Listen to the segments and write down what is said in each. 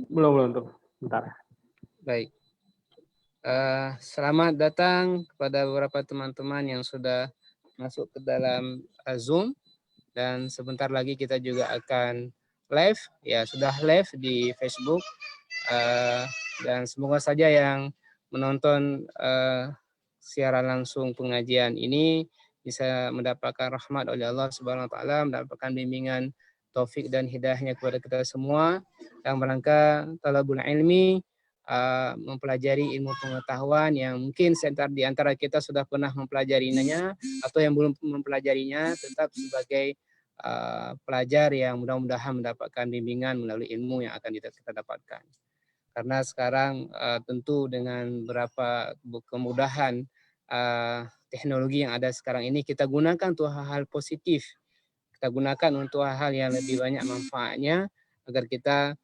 Belum tuh. Bentar. Baik. Selamat datang kepada beberapa teman-teman yang sudah masuk ke dalam Zoom, dan sebentar lagi kita juga akan live, ya sudah live di Facebook, dan semoga saja yang menonton siaran langsung pengajian ini bisa mendapatkan rahmat oleh Allah Subhanahu wa taala, mendapatkan bimbingan taufik dan hidayahnya kepada kita semua dalam rangka talabul ilmi, mempelajari ilmu pengetahuan yang mungkin di antara kita sudah pernah mempelajarinya atau yang belum mempelajarinya, tetap sebagai pelajar yang mudah-mudahan mendapatkan bimbingan melalui ilmu yang akan kita dapatkan. Karena sekarang tentu dengan beberapa kemudahan teknologi yang ada sekarang ini, kita gunakan untuk hal-hal positif. Kita gunakan untuk hal-hal yang lebih banyak manfaatnya, agar kita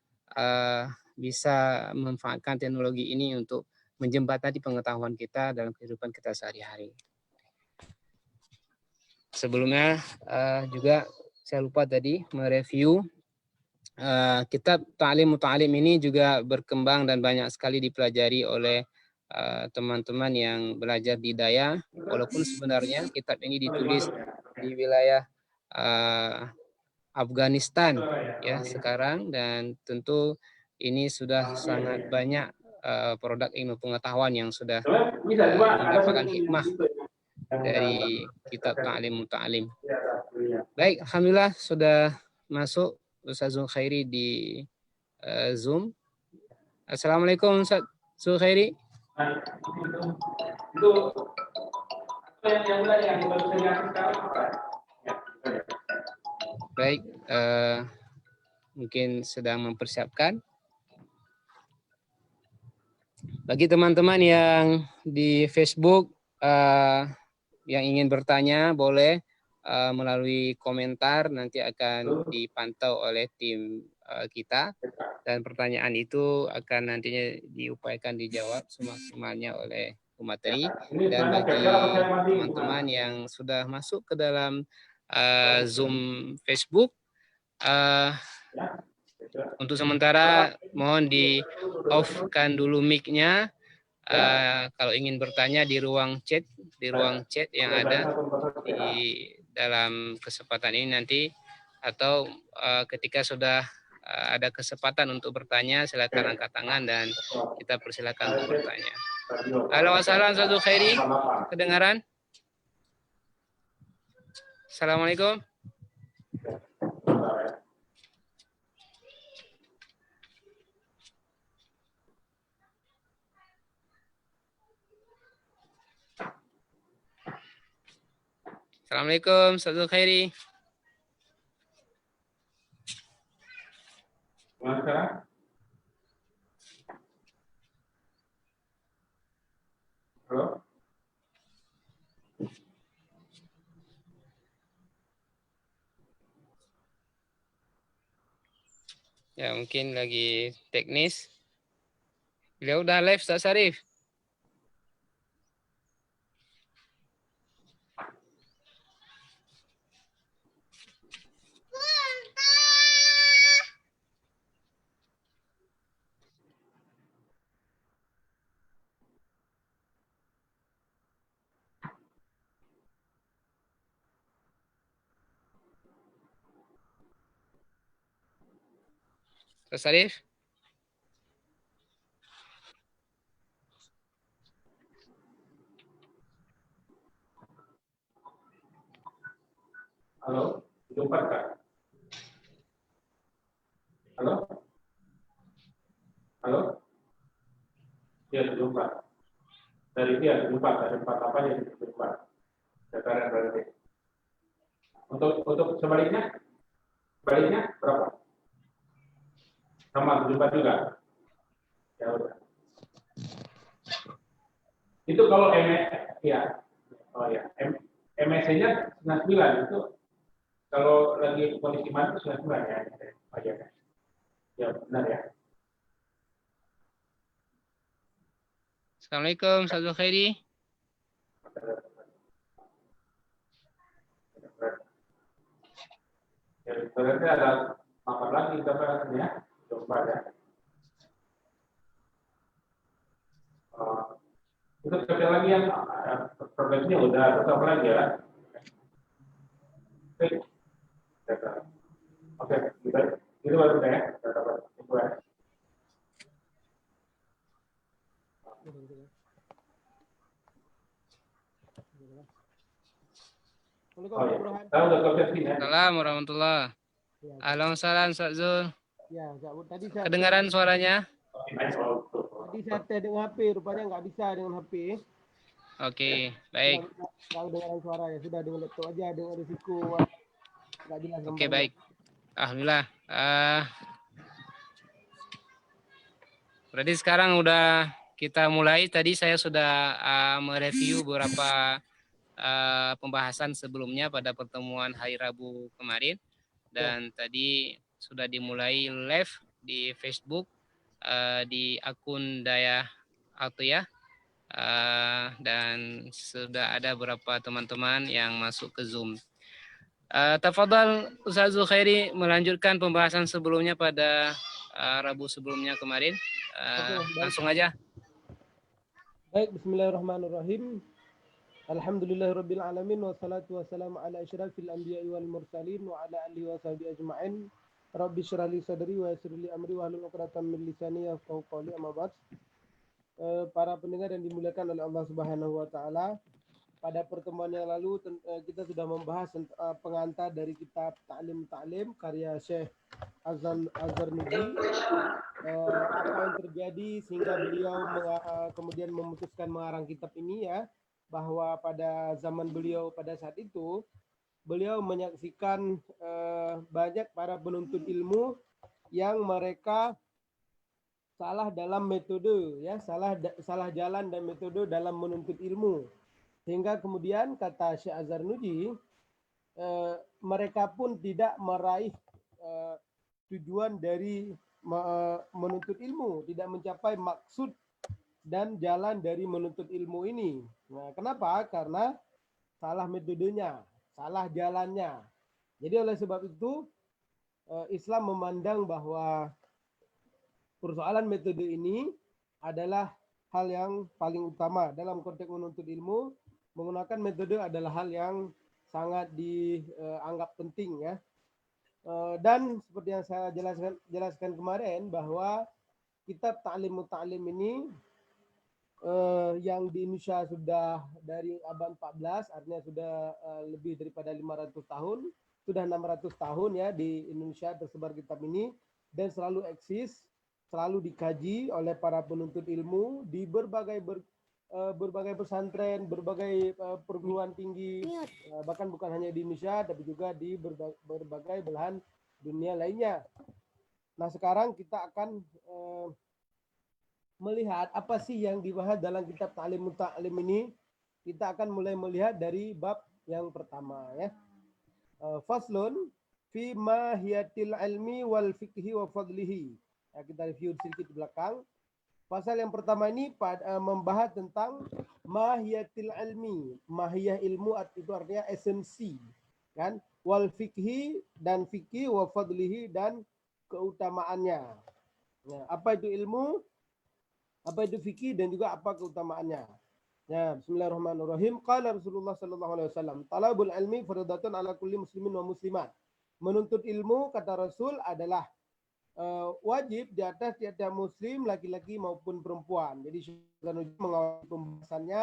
bisa memanfaatkan teknologi ini untuk menjembatani pengetahuan kita dalam kehidupan kita sehari-hari. Sebelumnya juga saya lupa tadi mereview kitab Ta'lim Muta'alim ini juga berkembang dan banyak sekali dipelajari oleh teman-teman yang belajar di Daya, walaupun sebenarnya kitab ini ditulis di wilayah Afghanistan ya sekarang, dan tentu ini sudah sangat banyak produk ilmu pengetahuan yang sudah mendapatkan hikmah dari kitab Ta'lim Muta'alim. Baik, alhamdulillah sudah masuk Ustaz Zulkhairi di Zoom. Assalamualaikum Ustaz Zulkhairi. Itu yang Baik, mungkin sedang mempersiapkan. Bagi teman-teman yang di Facebook yang ingin bertanya, boleh melalui komentar, nanti akan dipantau oleh tim kita, dan pertanyaan itu akan nantinya diupayakan dijawab semaksimalnya oleh pemateri. Dan bagi teman-teman yang sudah masuk ke dalam Zoom Facebook, untuk sementara mohon di off-kan dulu mic-nya. Kalau ingin bertanya di ruang chat yang ada di dalam kesempatan ini nanti, atau ketika sudah ada kesempatan untuk bertanya, silakan angkat tangan dan kita persilakan untuk bertanya. Halo, assalamualaikum Ustaz Khairi, kedengaran? Assalamualaikum. Assalamualaikum Ustaz Khairi. Halo. Ya, mungkin lagi teknis. Beliau udah live, Ustaz Syarif. Ustaz Syarif. Halo, jumpa Kak. Halo? Halo? Ya, jumpa. Dari dia jumpa, dari tempat apa yang jumpa. Sekarang berarti. Untuk sebaliknya berapa? Sama jumpa juga. Ya udah. Itu kalau ya. Oh ya, MSC-nya 99 itu kalau lagi kondisi mati 99 ya. Oh, ya. Ya, benar ya. Assalamualaikum Ustaz Khairi. Ya, berarti ada 8 lagi kita ya. Coba ya. Itu ada lagi yang problemnya udah terus apa lagi ya? Oke, kita itu baru ya. Itu ya. Oh ya, kita udah konversi ya. Assalamualaikum warahmatullahi wabarakatuh. Alhamdulillah, Ustaz Zul. Ya, tadi saya Kedengaran suaranya? tadi saya tes dengan HP, rupanya nggak bisa dengan HP. Oke, baik. Kalau dengaran suara ya sudah dengan laptop aja, dengan risiko nggak jelas. Oke, baik. Alhamdulillah. Berarti sekarang udah kita mulai. Tadi saya sudah mereview beberapa pembahasan sebelumnya pada pertemuan hari Rabu kemarin, dan tadi sudah dimulai live di Facebook di akun Daya Atiyah, dan sudah ada beberapa teman-teman yang masuk ke Zoom. Tafadhal Ustaz Zulkhairi melanjutkan pembahasan sebelumnya pada Rabu sebelumnya kemarin. Langsung aja. Baik, bismillahirrahmanirrahim. Alhamdulillahirabbil alamin wassalatu wassalamu ala asyrafil anbiya'i wal mursalin wa ala alihi wa sahbihi ajma'in. Rabbi shrah li sadri wa yassir li amri wahlul 'uqdatam min lisani yafqahu qawli. Amma ba'd. Para pendengar yang dimuliakan oleh Allah Subhanahu wa taala, pada pertemuan yang lalu kita sudah membahas pengantar dari kitab Ta'lim karya Syekh Az-Zarnuji. Apa yang terjadi sehingga beliau kemudian memutuskan mengarang kitab ini ya, bahwa pada zaman beliau pada saat itu beliau menyaksikan banyak para penuntut ilmu yang mereka salah dalam metode ya, salah jalan dan metode dalam menuntut ilmu, sehingga kemudian kata Syekh Az-Zarnuji mereka pun tidak meraih tujuan dari menuntut ilmu, tidak mencapai maksud dan jalan dari menuntut ilmu ini. Nah, kenapa? Karena salah metodenya, salah jalannya. Jadi oleh sebab itu Islam memandang bahwa persoalan metode ini adalah hal yang paling utama dalam konteks menuntut ilmu. Menggunakan metode adalah hal yang sangat dianggap penting ya. Dan seperti yang saya jelaskan kemarin bahwa kitab Ta'lim ini yang di Indonesia sudah dari abad 14, artinya sudah lebih daripada 500 tahun, sudah 600 tahun ya di Indonesia tersebar kitab ini, dan selalu eksis, selalu dikaji oleh para penuntut ilmu di berbagai pesantren, berbagai perguruan tinggi, bahkan bukan hanya di Indonesia tapi juga di berbagai belahan dunia lainnya. Nah, sekarang kita akan melihat apa sih yang dibahas dalam kitab Ta'lim ini. Kita akan mulai melihat dari bab yang pertama ya. Faslun fi mahiyatil ilmi wal fiqhi wa fadlihi. Ya, kita review sedikit di belakang. Pasal yang pertama ini membahas tentang mahiyatil ilmi. Mahiyah ilmu itu artinya esensi, kan? Wal fiqhi dan fikih, wa fadlihi dan keutamaannya. Ya, apa itu ilmu? Apa itu fikih dan juga apa keutamaannya? Ya, bismillahirrahmanirrahim. Qala Rasulullah sallallahu alaihi wasallam, talabul ilmi fardhatun ala kulli muslimin wa muslimat. Menuntut ilmu kata Rasul adalah wajib di atas tiap-tiap muslim laki-laki maupun perempuan. Jadi Syaikhul mengawali pembahasannya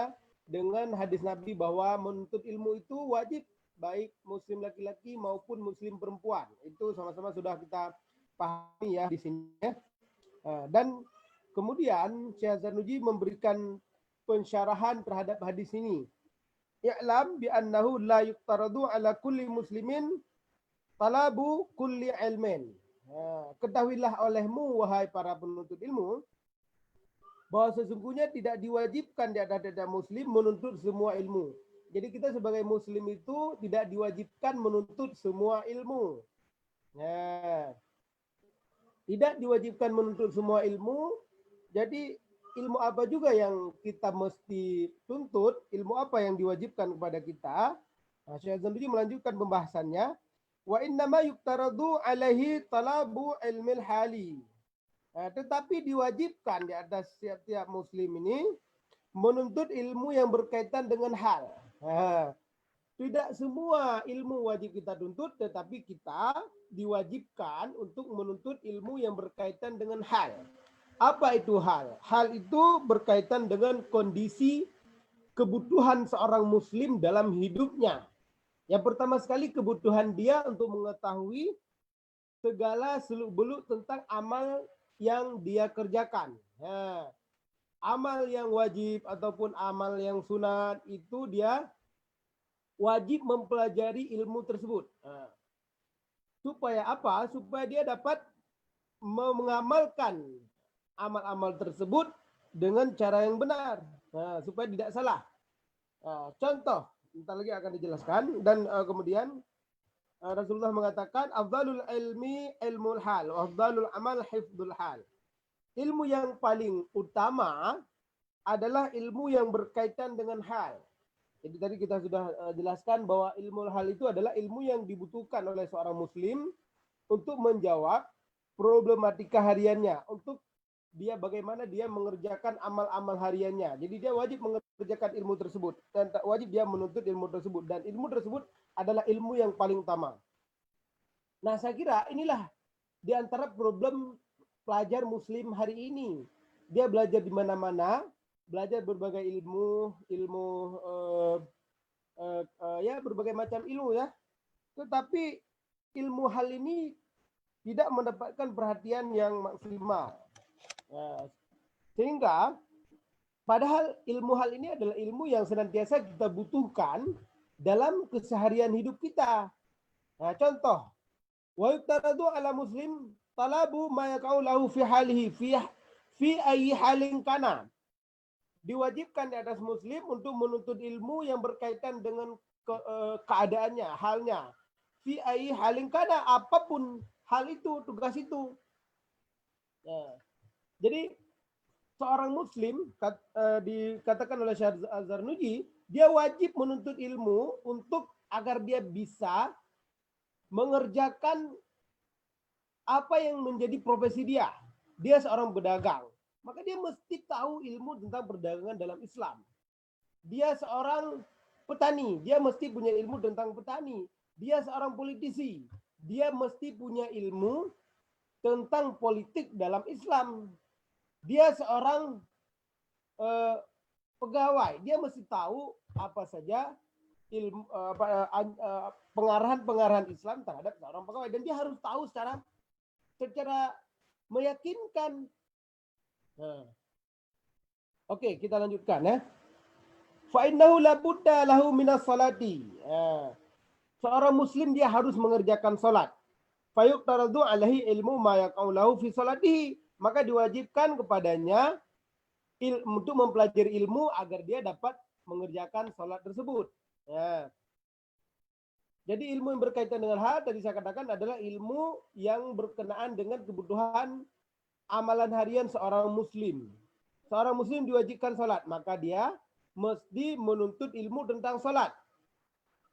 dengan hadis Nabi bahwa menuntut ilmu itu wajib baik muslim laki-laki maupun muslim perempuan. Itu sama-sama sudah kita pahami ya di sini ya. Dan kemudian Syekh Zarnuji memberikan pensyarahan terhadap hadis ini. I'lam bi annahu la yuqtaradu ala kulli muslimin talabu kulli ilmin. Ketahuilah olehmu wahai para penuntut ilmu bahwa sesungguhnya tidak diwajibkan di atas muslim menuntut semua ilmu. Jadi kita sebagai muslim itu tidak diwajibkan menuntut semua ilmu. Tidak diwajibkan menuntut semua ilmu. Jadi ilmu apa juga yang kita mesti tuntut, ilmu apa yang diwajibkan kepada kita. Nah, Syekh Zarnuji melanjutkan pembahasannya. Wa innama yuktaradu alaihi talabu ilmil hali. Tetapi diwajibkan di atas setiap muslim ini menuntut ilmu yang berkaitan dengan hal. Nah, tidak semua ilmu wajib kita tuntut, tetapi kita diwajibkan untuk menuntut ilmu yang berkaitan dengan hal. Apa itu hal? Hal itu berkaitan dengan kondisi kebutuhan seorang muslim dalam hidupnya. Yang pertama sekali kebutuhan dia untuk mengetahui segala seluk-beluk tentang amal yang dia kerjakan. Nah, amal yang wajib ataupun amal yang sunat itu dia wajib mempelajari ilmu tersebut. Nah, supaya apa? Supaya dia dapat mengamalkan amal-amal tersebut dengan cara yang benar. Nah, supaya tidak salah. Nah, contoh, entar lagi akan dijelaskan. Dan kemudian Rasulullah mengatakan, afdalul ilmi ilmul hal, wa afdalul amal hifdul hal. Ilmu yang paling utama adalah ilmu yang berkaitan dengan hal. Jadi tadi kita sudah jelaskan bahwa ilmu hal itu adalah ilmu yang dibutuhkan oleh seorang muslim untuk menjawab problematika hariannya, untuk dia bagaimana dia mengerjakan amal-amal hariannya. Jadi dia wajib mengerjakan ilmu tersebut dan wajib dia menuntut ilmu tersebut, dan ilmu tersebut adalah ilmu yang paling utama. Nah, saya kira inilah di antara problem pelajar muslim hari ini. Dia belajar di mana-mana, belajar berbagai ilmu, ya berbagai macam ilmu ya. Tetapi ilmu hal ini tidak mendapatkan perhatian yang maksimal. Sehingga padahal ilmu hal ini adalah ilmu yang senantiasa kita butuhkan dalam keseharian hidup kita. Nah, contoh, wa yutaradu ala muslim talabu ma yaqau lahu fi halihi fi ayyi halin kana. Diwajibkan di atas muslim untuk menuntut ilmu yang berkaitan dengan keadaannya, halnya. Fi ayyi halin kana, apapun hal itu, tugas itu. Nah, jadi seorang muslim dikatakan oleh Syekh Az-Zarnuji, dia wajib menuntut ilmu untuk agar dia bisa mengerjakan apa yang menjadi profesi dia. Dia seorang pedagang, maka dia mesti tahu ilmu tentang perdagangan dalam Islam. Dia seorang petani, dia mesti punya ilmu tentang petani. Dia seorang politisi, dia mesti punya ilmu tentang politik dalam Islam. Dia seorang pegawai, dia mesti tahu apa saja ilmu pengarahan Islam terhadap seorang pegawai, dan dia harus tahu secara meyakinkan. Nah. Oke, kita lanjutkan ya. Fa innahu la budda lahu minas salati. Seorang muslim dia harus mengerjakan salat. Fa yuqtaradu alaihi ilmu ma yaqau lahu fi salatihi. Maka diwajibkan kepadanya untuk mempelajari ilmu agar dia dapat mengerjakan salat tersebut. Ya. Jadi ilmu yang berkaitan dengan hal tadi saya katakan adalah ilmu yang berkenaan dengan kebutuhan amalan harian seorang muslim. Seorang muslim diwajibkan salat, maka dia mesti menuntut ilmu tentang salat.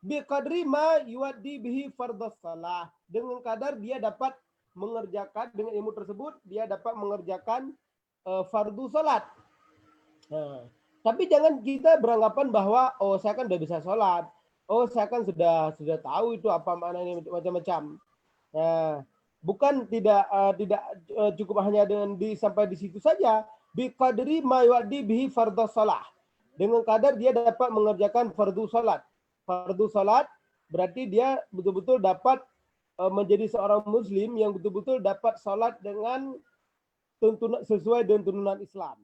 Biqadri ma yuaddi bihi fardhus shalah. Dengan kadar dia dapat mengerjakan, dengan ilmu tersebut dia dapat mengerjakan fardu salat. Nah, tapi jangan kita beranggapan bahwa oh saya kan udah bisa salat. Oh saya kan sudah tahu itu apa maknanya macam-macam. Nah, bukan tidak cukup hanya dengan sampai di situ saja. Biqadri ma yuaddi bihi fardhus shalah. Dengan kadar dia dapat mengerjakan fardu salat. Fardu salat berarti dia betul-betul dapat menjadi seorang muslim yang betul-betul dapat salat dengan sesuai dengan tuntunan Islam.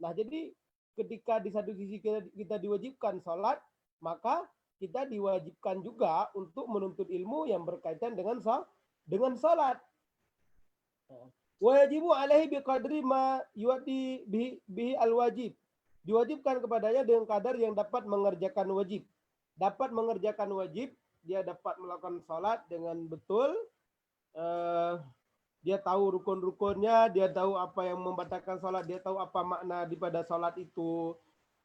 Nah, jadi ketika di satu sisi kita diwajibkan salat, maka kita diwajibkan juga untuk menuntut ilmu yang berkaitan dengan salat. Wajibu alaihi biqadri ma yuaddi bihi al-wajib. Diwajibkan kepadanya dengan kadar yang dapat mengerjakan wajib. Dapat mengerjakan wajib, dia dapat melakukan salat dengan betul. Dia tahu rukun-rukunnya, dia tahu apa yang membatalkan salat, dia tahu apa makna daripada salat itu,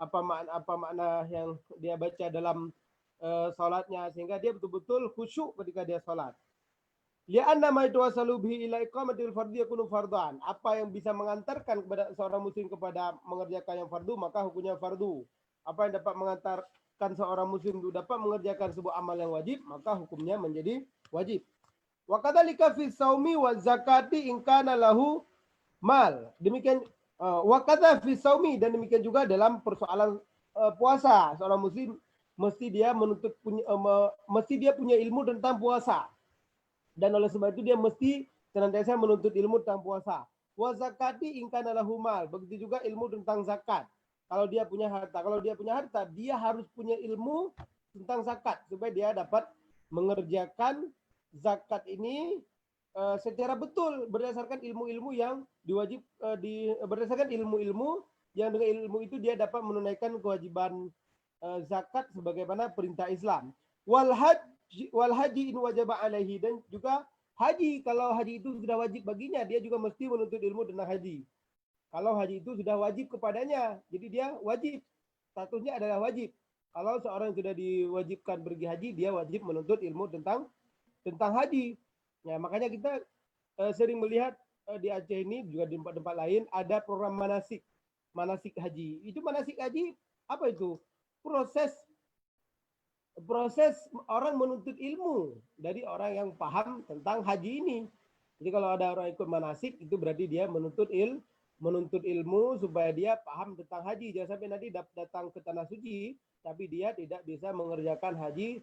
apa makna yang dia baca dalam salatnya, sehingga dia betul-betul khusyuk ketika dia salat. Li'anna ma yatawassalu bihi ila iqamatil fardhi yakunu fardhan. Apa yang bisa mengantarkan kepada seorang muslim kepada mengerjakan yang fardu, maka hukumnya fardu. Apa yang dapat mengantarkan seorang muslim untuk dapat mengerjakan sebuah amal yang wajib, maka hukumnya menjadi wajib. Wa kadzalika fi shaumi wa zakati in kana lahu mal. Demikian wa kadza fi shaumi, dan demikian juga dalam persoalan puasa. Seorang muslim mesti dia punya ilmu tentang puasa. Dan oleh sebab itu dia mesti senantiasa menuntut ilmu tentang puasa. Wa zakati in kana lahu mal. Begitu juga ilmu tentang zakat. Kalau dia punya harta, dia harus punya ilmu tentang zakat supaya dia dapat mengerjakan zakat ini secara betul berdasarkan ilmu-ilmu yang berdasarkan ilmu-ilmu yang dengan ilmu itu dia dapat menunaikan kewajiban zakat sebagaimana perintah Islam. Wal haji in wajaba alaihi, dan juga haji, kalau haji itu sudah wajib baginya, dia juga mesti menuntut ilmu tentang haji. Kalau haji itu sudah wajib kepadanya, jadi dia wajib, statusnya adalah wajib. Kalau seorang sudah diwajibkan pergi haji, dia wajib menuntut ilmu tentang haji. Ya, makanya kita sering melihat di Aceh ini juga di tempat-tempat lain ada program manasik haji. Itu manasik haji apa itu? Proses orang menuntut ilmu dari orang yang paham tentang haji ini. Jadi kalau ada orang ikut manasik, itu berarti dia menuntut ilmu supaya dia paham tentang haji. Jangan sampai nanti datang ke tanah suci, tapi dia tidak bisa mengerjakan haji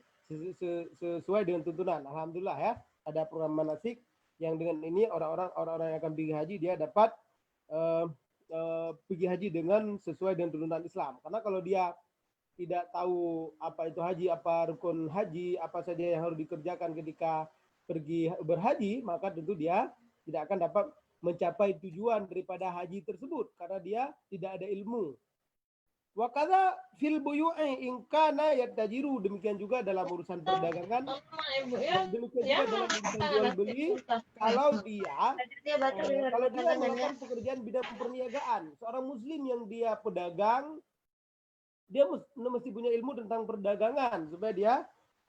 sesuai dengan tuntunan. Alhamdulillah ya, ada program manasik yang dengan ini orang-orang yang akan pergi haji, dia dapat pergi haji dengan sesuai dengan tuntunan Islam. Karena kalau dia tidak tahu apa itu haji, apa rukun haji, apa saja yang harus dikerjakan ketika pergi berhaji, maka tentu dia tidak akan dapat mencapai tujuan daripada haji tersebut karena dia tidak ada ilmu. Wa kadza fil buyu'i in kana yattajiru, demikian juga dalam urusan perdagangan, demikian juga dalam urusan jual beli, kalau dia melakukan pekerjaan bidang perniagaan. Seorang muslim yang dia pedagang, dia mesti punya ilmu tentang perdagangan supaya dia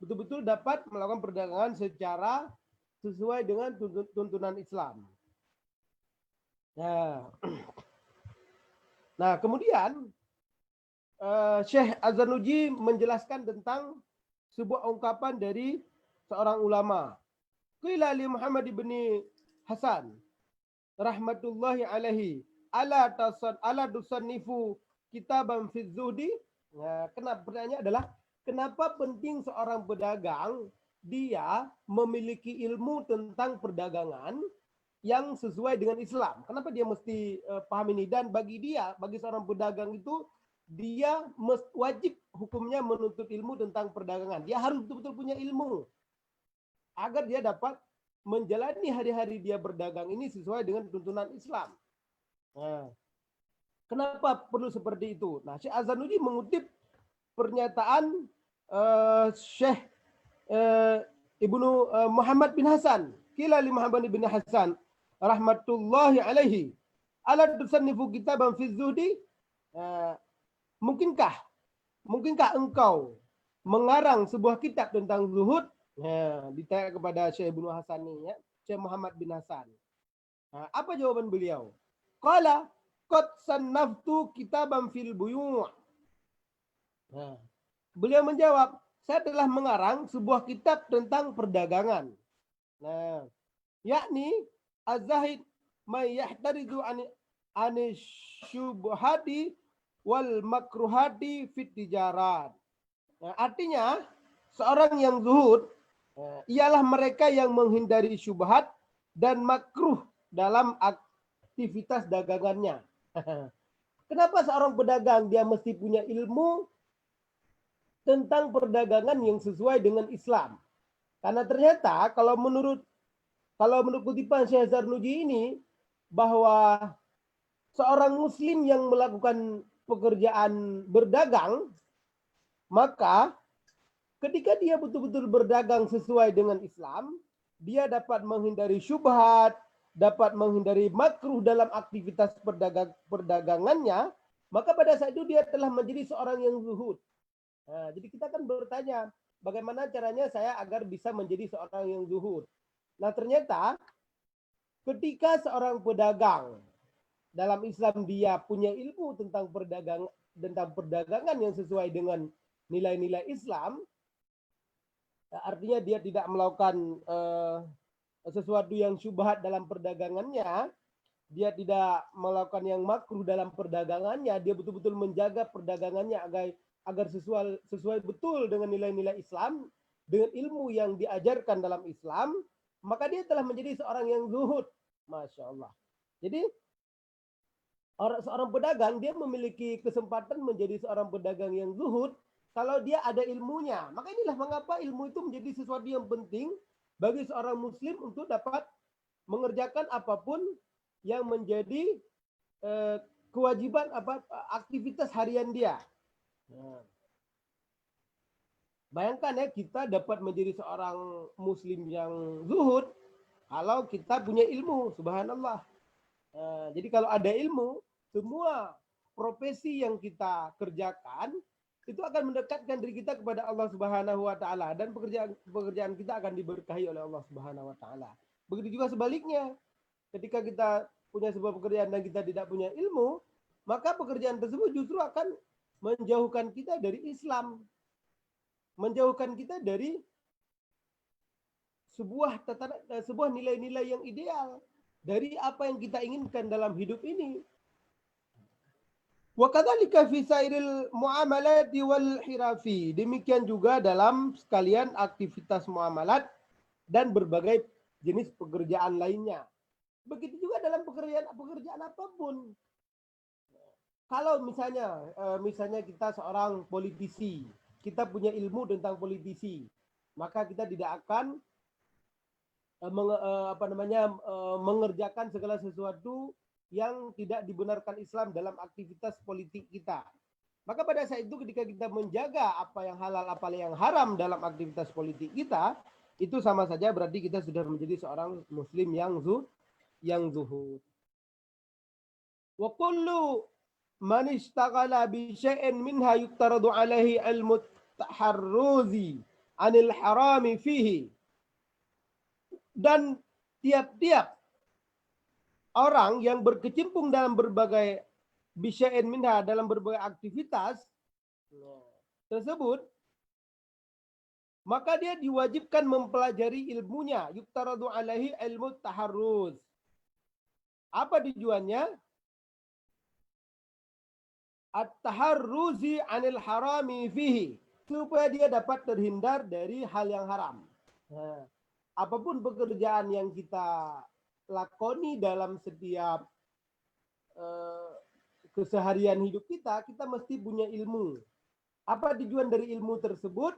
betul-betul dapat melakukan perdagangan secara sesuai dengan tuntunan Islam. Nah, kemudian Syekh Az-Zarnuji menjelaskan tentang sebuah ungkapan dari seorang ulama. Qila li Muhammad bin Hasan rahmatullahi alaihi ala tusannifu kitaban fi zuhdi. Nah, pertanyaannya adalah kenapa penting seorang pedagang dia memiliki ilmu tentang perdagangan yang sesuai dengan Islam? Kenapa dia mesti paham ini? Dan bagi seorang pedagang itu, dia wajib hukumnya menuntut ilmu tentang perdagangan. Dia harus betul-betul punya ilmu agar dia dapat menjalani hari-hari dia berdagang ini sesuai dengan tuntunan Islam. Nah, kenapa perlu seperti itu? Nah, Syekh Az-Zarnuji mengutip pernyataan Syekh Ibnu Muhammad bin Hasan. Qila li Muhammad bin Hasan rahmatullahi alaihi ala tusannifu kitaban fi zuhdi. Mungkinkah engkau mengarang sebuah kitab tentang zuhud? Ditanya kepada Syekh Ibnu Hasan ini, ya, Syekh Muhammad bin Hasan. Apa jawaban beliau? Qala qad sannaftu kitaban fil buyu'. Beliau menjawab, saya telah mengarang sebuah kitab tentang perdagangan. Nah, yakni az-zahid may yahtarizu an syubhati wal makruhati fit tijarat. Nah, artinya seorang yang zuhud ialah mereka yang menghindari syubhat dan makruh dalam aktivitas dagangannya. Kenapa seorang pedagang dia mesti punya ilmu tentang perdagangan yang sesuai dengan Islam? Karena ternyata kalau menurut kutipan Syekh Zarnuji ini, bahwa seorang muslim yang melakukan pekerjaan berdagang, maka ketika dia betul-betul berdagang sesuai dengan Islam, dia dapat menghindari syubhat, dapat menghindari makruh dalam aktivitas perdagangannya, maka pada saat itu dia telah menjadi seorang yang zuhud. Nah, jadi kita kan bertanya, bagaimana caranya saya agar bisa menjadi seorang yang zuhud? Nah, ternyata ketika seorang pedagang dalam Islam dia punya ilmu tentang perdagangan yang sesuai dengan nilai-nilai Islam, artinya dia tidak melakukan sesuatu yang syubhat dalam perdagangannya, dia tidak melakukan yang makruh dalam perdagangannya, dia betul-betul menjaga perdagangannya agar sesuai betul dengan nilai-nilai Islam, dengan ilmu yang diajarkan dalam Islam, maka dia telah menjadi seorang yang zuhud. Masya Allah. Jadi seorang pedagang dia memiliki kesempatan menjadi seorang pedagang yang zuhud kalau dia ada ilmunya. Maka inilah mengapa ilmu itu menjadi sesuatu yang penting bagi seorang muslim untuk dapat mengerjakan apapun yang menjadi kewajiban aktivitas harian dia. Nah, bayangkan ya, kita dapat menjadi seorang muslim yang zuhud kalau kita punya ilmu, subhanallah. Jadi kalau ada ilmu, semua profesi yang kita kerjakan itu akan mendekatkan diri kita kepada Allah Subhanahu wa taala, dan pekerjaan kita akan diberkahi oleh Allah Subhanahu wa taala. Begitu juga sebaliknya. Ketika kita punya sebuah pekerjaan dan kita tidak punya ilmu, maka pekerjaan tersebut justru akan menjauhkan kita dari Islam, menjauhkan kita dari sebuah nilai-nilai yang ideal, dari apa yang kita inginkan dalam hidup ini. Wa kadzalika fi sairil muamalati wal hirafi. Demikian juga dalam sekalian aktivitas muamalat dan berbagai jenis pekerjaan lainnya. Begitu juga dalam pekerjaan apapun. Kalau misalnya kita seorang politisi, kita punya ilmu tentang politisi, maka kita tidak akan mengerjakan segala sesuatu yang tidak dibenarkan Islam dalam aktivitas politik kita. Maka pada saat itu ketika kita menjaga apa yang halal, apa yang haram dalam aktivitas politik kita, itu sama saja berarti kita sudah menjadi seorang muslim yang zuhud. Wa kullu man ishtaghala bi syai'in minha yuktaradu alaihi al-mutaharruzi 'anil harami fihi. Dan tiap-tiap orang yang berkecimpung dalam berbagai bisya'in minha, dalam berbagai aktivitas tersebut, maka dia diwajibkan mempelajari ilmunya. Yuktaradu alaihi ilmu taharruz. Apa tujuannya? At-taharruzi 'anil harami fihi, supaya dia dapat terhindar dari hal yang haram. Nah, apapun pekerjaan yang kita lakoni dalam setiap keseharian hidup kita, kita mesti punya ilmu. Apa tujuan dari ilmu tersebut?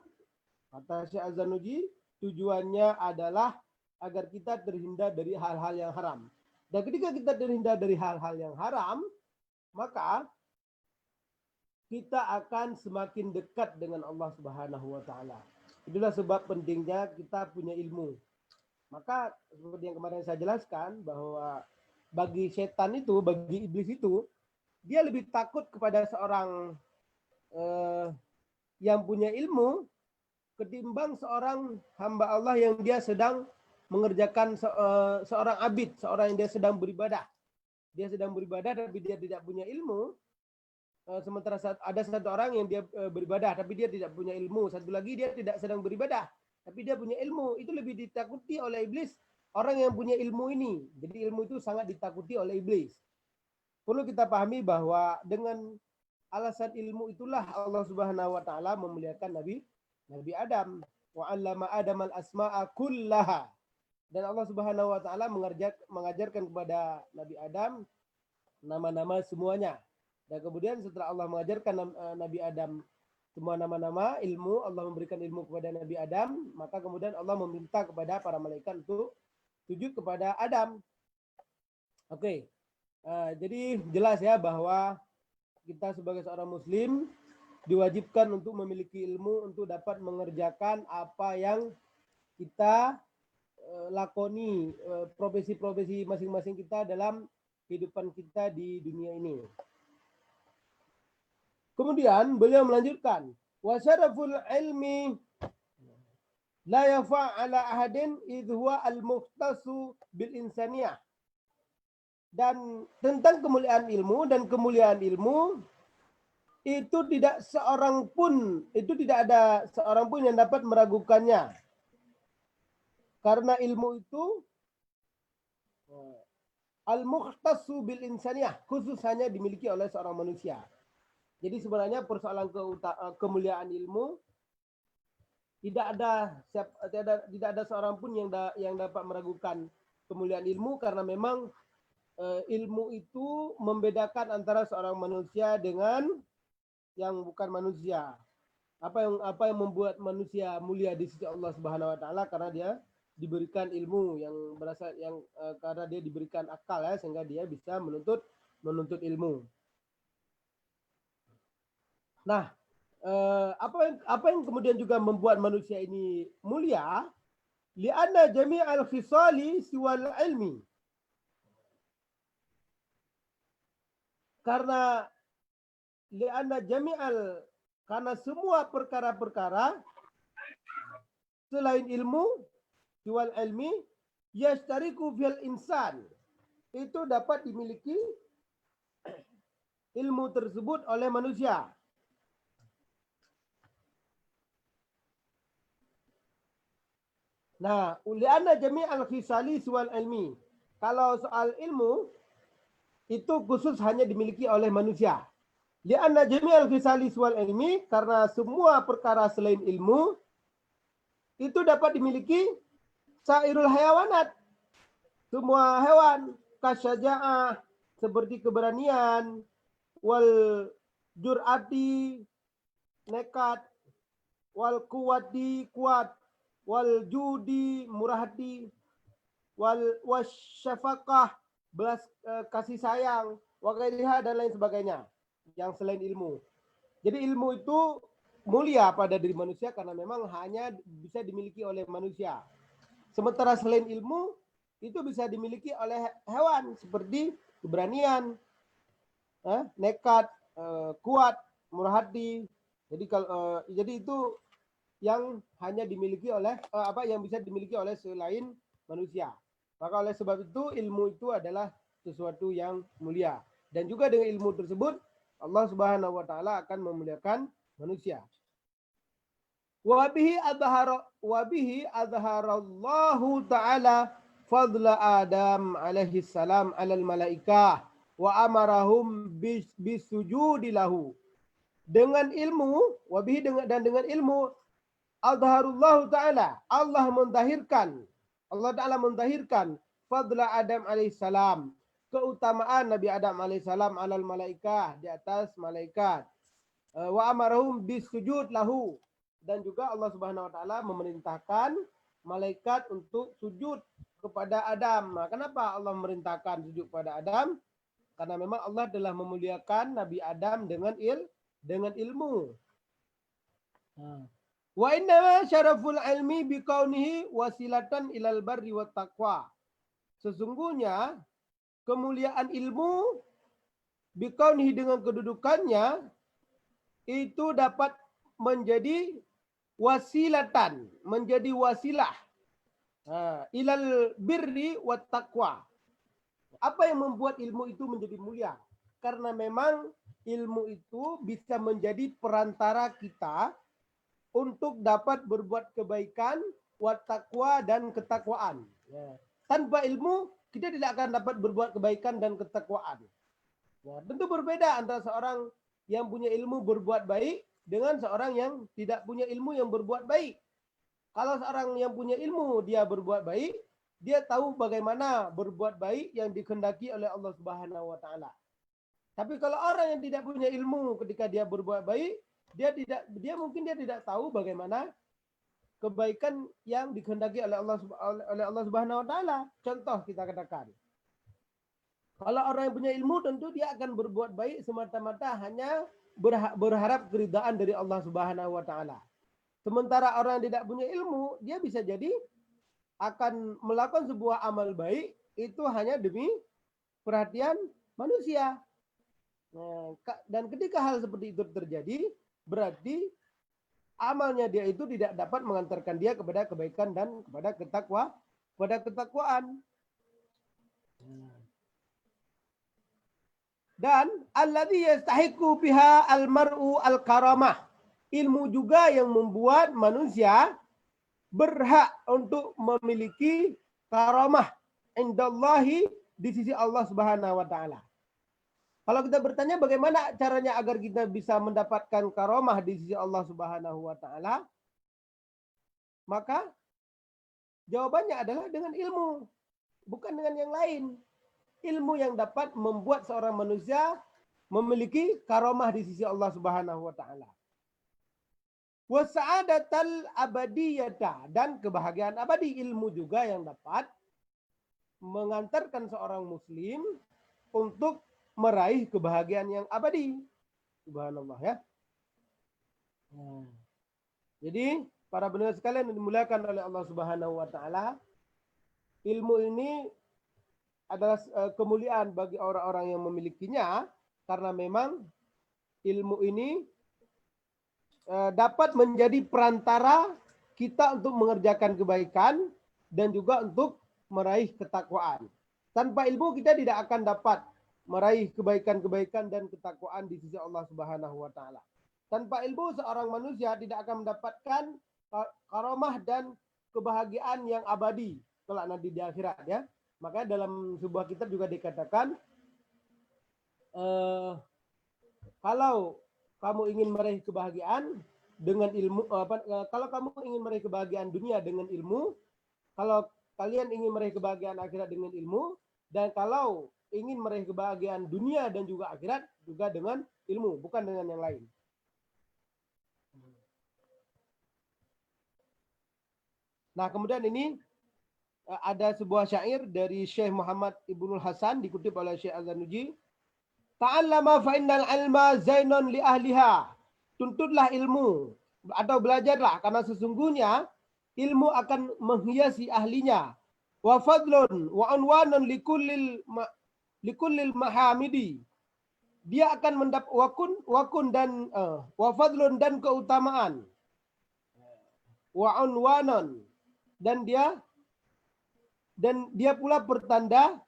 Kata Syekh Az-Zarnuji, tujuannya adalah agar kita terhindar dari hal-hal yang haram. Dan ketika kita terhindar dari hal-hal yang haram, maka kita akan semakin dekat dengan Allah Subhanahu wa taala. Itulah sebab pentingnya kita punya ilmu. Maka seperti yang kemarin saya jelaskan, bahwa bagi setan itu, bagi iblis itu, dia lebih takut kepada seorang yang punya ilmu ketimbang seorang hamba Allah yang dia sedang mengerjakan seorang abid, seorang yang dia sedang beribadah. Dia sedang beribadah tapi dia tidak punya ilmu. Sementara ada satu orang yang dia beribadah tapi dia tidak punya ilmu. Satu lagi dia tidak sedang beribadah tapi dia punya ilmu. Itu lebih ditakuti oleh iblis orang yang punya ilmu ini. Jadi ilmu itu sangat ditakuti oleh iblis. Perlu kita pahami bahwa dengan alasan ilmu itulah Allah Subhanahu wa taala memuliakan Nabi Adam. Wa 'allama Adam al-asma'a kullaha. Dan Allah Subhanahu wa taala mengajarkan kepada Nabi Adam nama-nama semuanya. Dan kemudian setelah Allah mengajarkan Nabi Adam semua nama-nama ilmu, Allah memberikan ilmu kepada Nabi Adam, maka kemudian Allah meminta kepada para malaikat untuk sujud kepada Adam. Oke. Jadi jelas ya bahwa kita sebagai seorang muslim diwajibkan untuk memiliki ilmu untuk dapat mengerjakan apa yang kita lakoni, profesi-profesi masing-masing kita dalam kehidupan kita di dunia ini. Kemudian beliau melanjutkan, wa syaraful ilmi la yafa' ala ahadin idh huwa al-mukhtasu bil insaniyah. Dan tentang kemuliaan ilmu, itu tidak ada seorang pun yang dapat meragukannya. Karena ilmu itu al-mukhtasu bil insaniyah, khusus hanya dimiliki oleh seorang manusia. Jadi sebenarnya persoalan kemuliaan ilmu tidak ada seorang pun yang dapat meragukan kemuliaan ilmu, karena memang ilmu itu membedakan antara seorang manusia dengan yang bukan manusia. Apa yang membuat manusia mulia di sisi Allah Subhanahu wa taala, karena dia diberikan ilmu karena dia diberikan akal, ya, sehingga dia bisa menuntut ilmu. Nah, apa yang kemudian juga membuat manusia ini mulia? Li'anna jami'al khisali siwal ilmi. Karena semua perkara-perkara selain ilmu, siwal ilmi, yashtariku fil insan, itu dapat dimiliki ilmu tersebut oleh manusia. Nah, li'anna jami'al khisali siwal ilmi. Kalau soal ilmu, itu khusus hanya dimiliki oleh manusia. Li'anna jami'al khisali siwal ilmi, karena semua perkara selain ilmu itu dapat dimiliki sairul hayawanat, semua hewan, kasyaja'ah, seperti keberanian, wal jur'ati, nekat, wal kuwati, kuat, wal judi, murah hati, wal wasyafaqah, belas kasih sayang, wakailiha, dan lain sebagainya yang selain ilmu. Jadi ilmu itu mulia pada diri manusia karena memang hanya bisa dimiliki oleh manusia. Sementara selain ilmu itu bisa dimiliki oleh hewan seperti keberanian, nekat, kuat, murah hati. Jadi itu yang hanya dimiliki oleh yang bisa dimiliki oleh selain manusia. Maka oleh sebab itu ilmu itu adalah sesuatu yang mulia, dan juga dengan ilmu tersebut Allah Subhanahu wa taala akan memuliakan manusia. Wa bihi azharallahu taala fadla Adam alaihi salam alal malaikah wa amarahum bisujudi lahu. Dengan ilmu, dengan ilmu azharullahu taala, Allah Ta'ala mendahirkan fadla Adam alaihissalam, keutamaan Nabi Adam alaihissalam alal malaikah, di atas malaikat. Wa amarahum bisujud lahu, dan juga Allah Subhanahu wa taala memerintahkan malaikat untuk sujud kepada Adam. Nah, kenapa Allah memerintahkan sujud kepada Adam? Karena memang Allah telah memuliakan Nabi Adam dengan ilmu. Wa inna syaraful ilmi biqaunihi wasilatan ilal barri wat taqwa. Sesungguhnya kemuliaan ilmu biqaunihi, dengan kedudukannya, itu dapat menjadi wasilatan, menjadi wasilah ilal birri wat taqwa. Apa yang membuat ilmu itu menjadi mulia? Karena memang ilmu itu bisa menjadi perantara kita untuk dapat berbuat kebaikan, wat taqwa, dan ketakwaan. Tanpa ilmu kita tidak akan dapat berbuat kebaikan dan ketakwaan. Tentu berbeda antara seorang yang punya ilmu berbuat baik dengan seorang yang tidak punya ilmu yang berbuat baik. Kalau seorang yang punya ilmu dia berbuat baik, dia tahu bagaimana berbuat baik yang dikehendaki oleh Allah Subhanahu wa taala. Tapi kalau orang yang tidak punya ilmu, ketika dia berbuat baik, dia mungkin tidak tahu bagaimana kebaikan yang dikehendaki oleh Allah Subhanahu wa taala. Contoh kita katakan, kalau orang yang punya ilmu tentu dia akan berbuat baik semata-mata hanya berharap keridhaan dari Allah Subhanahu wa taala. Sementara orang yang tidak punya ilmu, dia bisa jadi akan melakukan sebuah amal baik itu hanya demi perhatian manusia. Dan ketika hal seperti itu terjadi, berarti amalnya dia itu tidak dapat mengantarkan dia kepada kebaikan dan kepada ketakwaan. Dan alladzi yastahiqu biha al-mar'u al-karamah. Ilmu juga yang membuat manusia berhak untuk memiliki karamah indallahi di sisi Allah Subhanahu wa taala. Kalau kita bertanya bagaimana caranya agar kita bisa mendapatkan karamah di sisi Allah Subhanahu wa taala, maka jawabannya adalah dengan ilmu, bukan dengan yang lain. Ilmu yang dapat membuat seorang manusia memiliki karamah di sisi Allah Subhanahu wa taala. Wa sa'adatal abadiyata, dan kebahagiaan abadi. Ilmu juga yang dapat mengantarkan seorang muslim untuk meraih kebahagiaan yang abadi. Subhanallah ya. Jadi para pendengar sekalian yang dimuliakan oleh Allah Subhanahu wa taala, ilmu ini adalah kemuliaan bagi orang-orang yang memilikinya, karena memang ilmu ini dapat menjadi perantara kita untuk mengerjakan kebaikan dan juga untuk meraih ketakwaan. Tanpa ilmu kita tidak akan dapat meraih kebaikan-kebaikan dan ketakwaan di sisi Allah Subhanahu wa taala. Tanpa ilmu seorang manusia tidak akan mendapatkan karamah dan kebahagiaan yang abadi kelak nanti di akhirat ya. Maka dalam sebuah kitab juga dikatakan kalau kamu ingin meraih kebahagiaan dengan ilmu, kalau kamu ingin meraih kebahagiaan dunia dengan ilmu, kalau kalian ingin meraih kebahagiaan akhirat dengan ilmu, dan kalau ingin meraih kebahagiaan dunia dan juga akhirat juga dengan ilmu, bukan dengan yang lain. Nah, kemudian ini ada sebuah syair dari Syekh Muhammad Ibnul Hasan dikutip oleh Syekh Az-Zanuji. Ta'allama fa innal ilma zainun li ahliha. Tuntutlah ilmu atau belajarlah karena sesungguhnya ilmu akan menghiasi ahlinya. Wa fadlun wa unwanun likullil mahamidi. Dia akan mendapat wakun dan wa fadlun dan keutamaan. Wa unwanun dan dia pula pertanda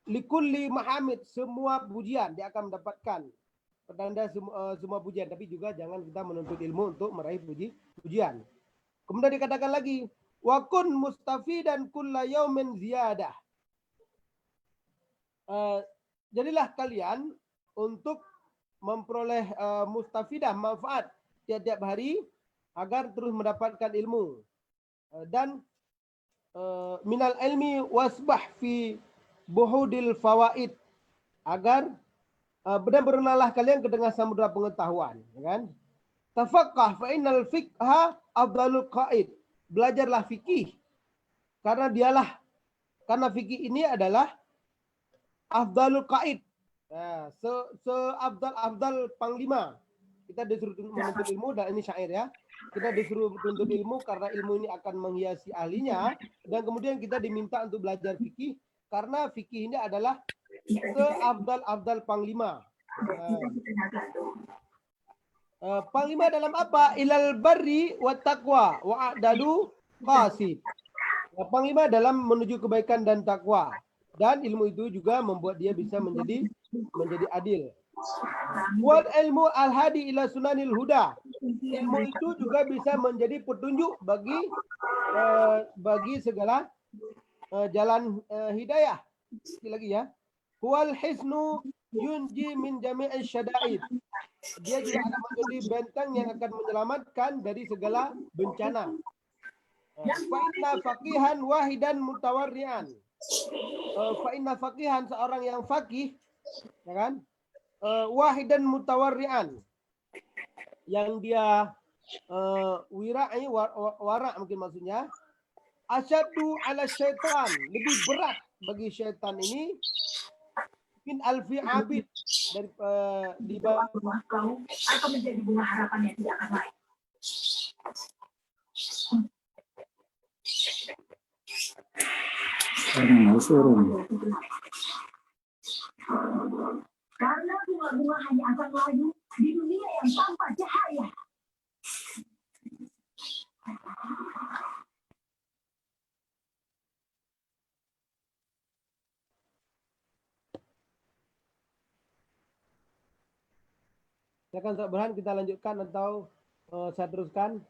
likulli mahamid, semua pujian dia akan mendapatkan pertanda semua pujian, tapi juga jangan kita menuntut ilmu untuk meraih pujian. Kemudian dikatakan lagi wa kun mustafidan kulla yaumin ziyadah. Jadilah kalian untuk memperoleh mustafidah, manfaat tiap-tiap hari agar terus mendapatkan ilmu. Dan minal ilmi wasbah fi buhudil fawaid, agar benar-benarlah kalian ke tengah samudra pengetahuan, ya kan? Tafaqqah fa innal fiqha afdalul qaid. Belajarlah fikih karena fikih ini adalah afdalul qaid. Ya, seabdal panglima. Kita disuruh menuntut ilmu, dan ini syair ya. Kita disuruh menuntut ilmu karena ilmu ini akan menghiasi ahlinya, dan kemudian kita diminta untuk belajar fikih karena fikih ini adalah seabdal panglima. Panglima dalam apa? Ilal barri wa taqwa wa adalu qasid. Panglima dalam menuju kebaikan dan takwa, dan ilmu itu juga membuat dia bisa menjadi adil. Wal ilmu al-hadi ila sunanil huda. Ilmu itu juga bisa menjadi petunjuk bagi segala jalan hidayah. Sekali lagi ya. Wal hisnu yunji min jami'i syada'id. Dia juga akan menjadi benteng yang akan menyelamatkan dari segala bencana. Fa'inna faqihan wahidan mutawarri'an. Fa'inna faqihan, seorang yang faqih, ya kan? Wahidan mutawarri'an, yang dia wira'i, wara' mungkin maksudnya, asyadu ala syaitan, lebih berat bagi syaitan ini min alfi abid, dari di bawah kau akan menjadi bunga harapan yang tidak akan lain. Karena bunga-bunga hanya akan layu di dunia yang tanpa cahaya. Silakan Ustaz Burhan, kita lanjutkan atau saya teruskan?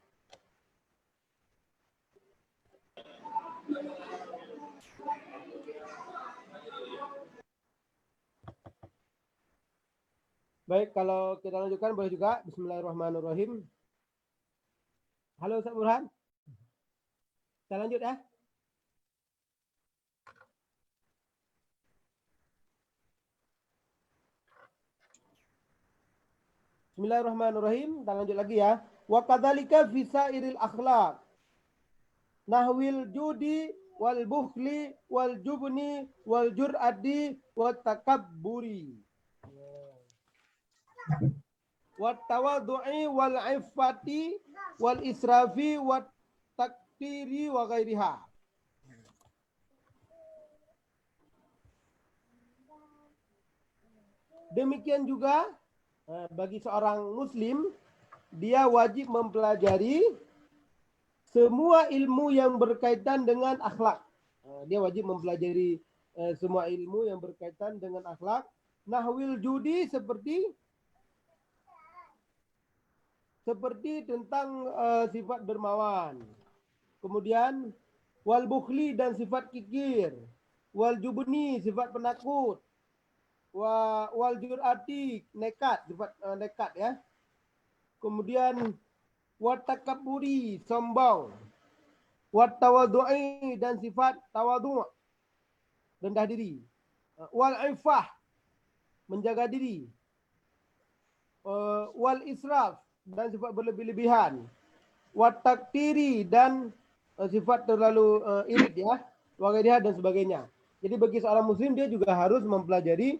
Baik, kalau kita lanjutkan boleh juga. Bismillahirrahmanirrahim. Halo Ustaz Burhan. Kita lanjut ya. Bismillahirrahmanirrahim. Kita lanjut lagi ya. Wa kadzalika fi sairil akhlaq. Nahwil judi wal bukhli wal jubni wal jur'ati wat takabburi. Wat tawaddu'i wal iffati wal israfi wat takdiri wa ghairiha. Demikian juga bagi seorang muslim, dia wajib mempelajari semua ilmu yang berkaitan dengan akhlak. Dia wajib mempelajari semua ilmu yang berkaitan dengan akhlak. Nahwil judi seperti tentang sifat dermawan. Kemudian wal bukhli dan sifat kikir. Wal jubni sifat penakut. Wal jur'ati nekat, sifat nekat ya. Kemudian wat takabburi sombong. Wat tawaddu'i dan sifat tawadhu' rendah diri. Wal ifah menjaga diri. Wal israf dan sifat berlebih-lebihan. Wat taktiri dan sifat terlalu irit ya. Wagaidah dan sebagainya. Jadi bagi seorang muslim dia juga harus mempelajari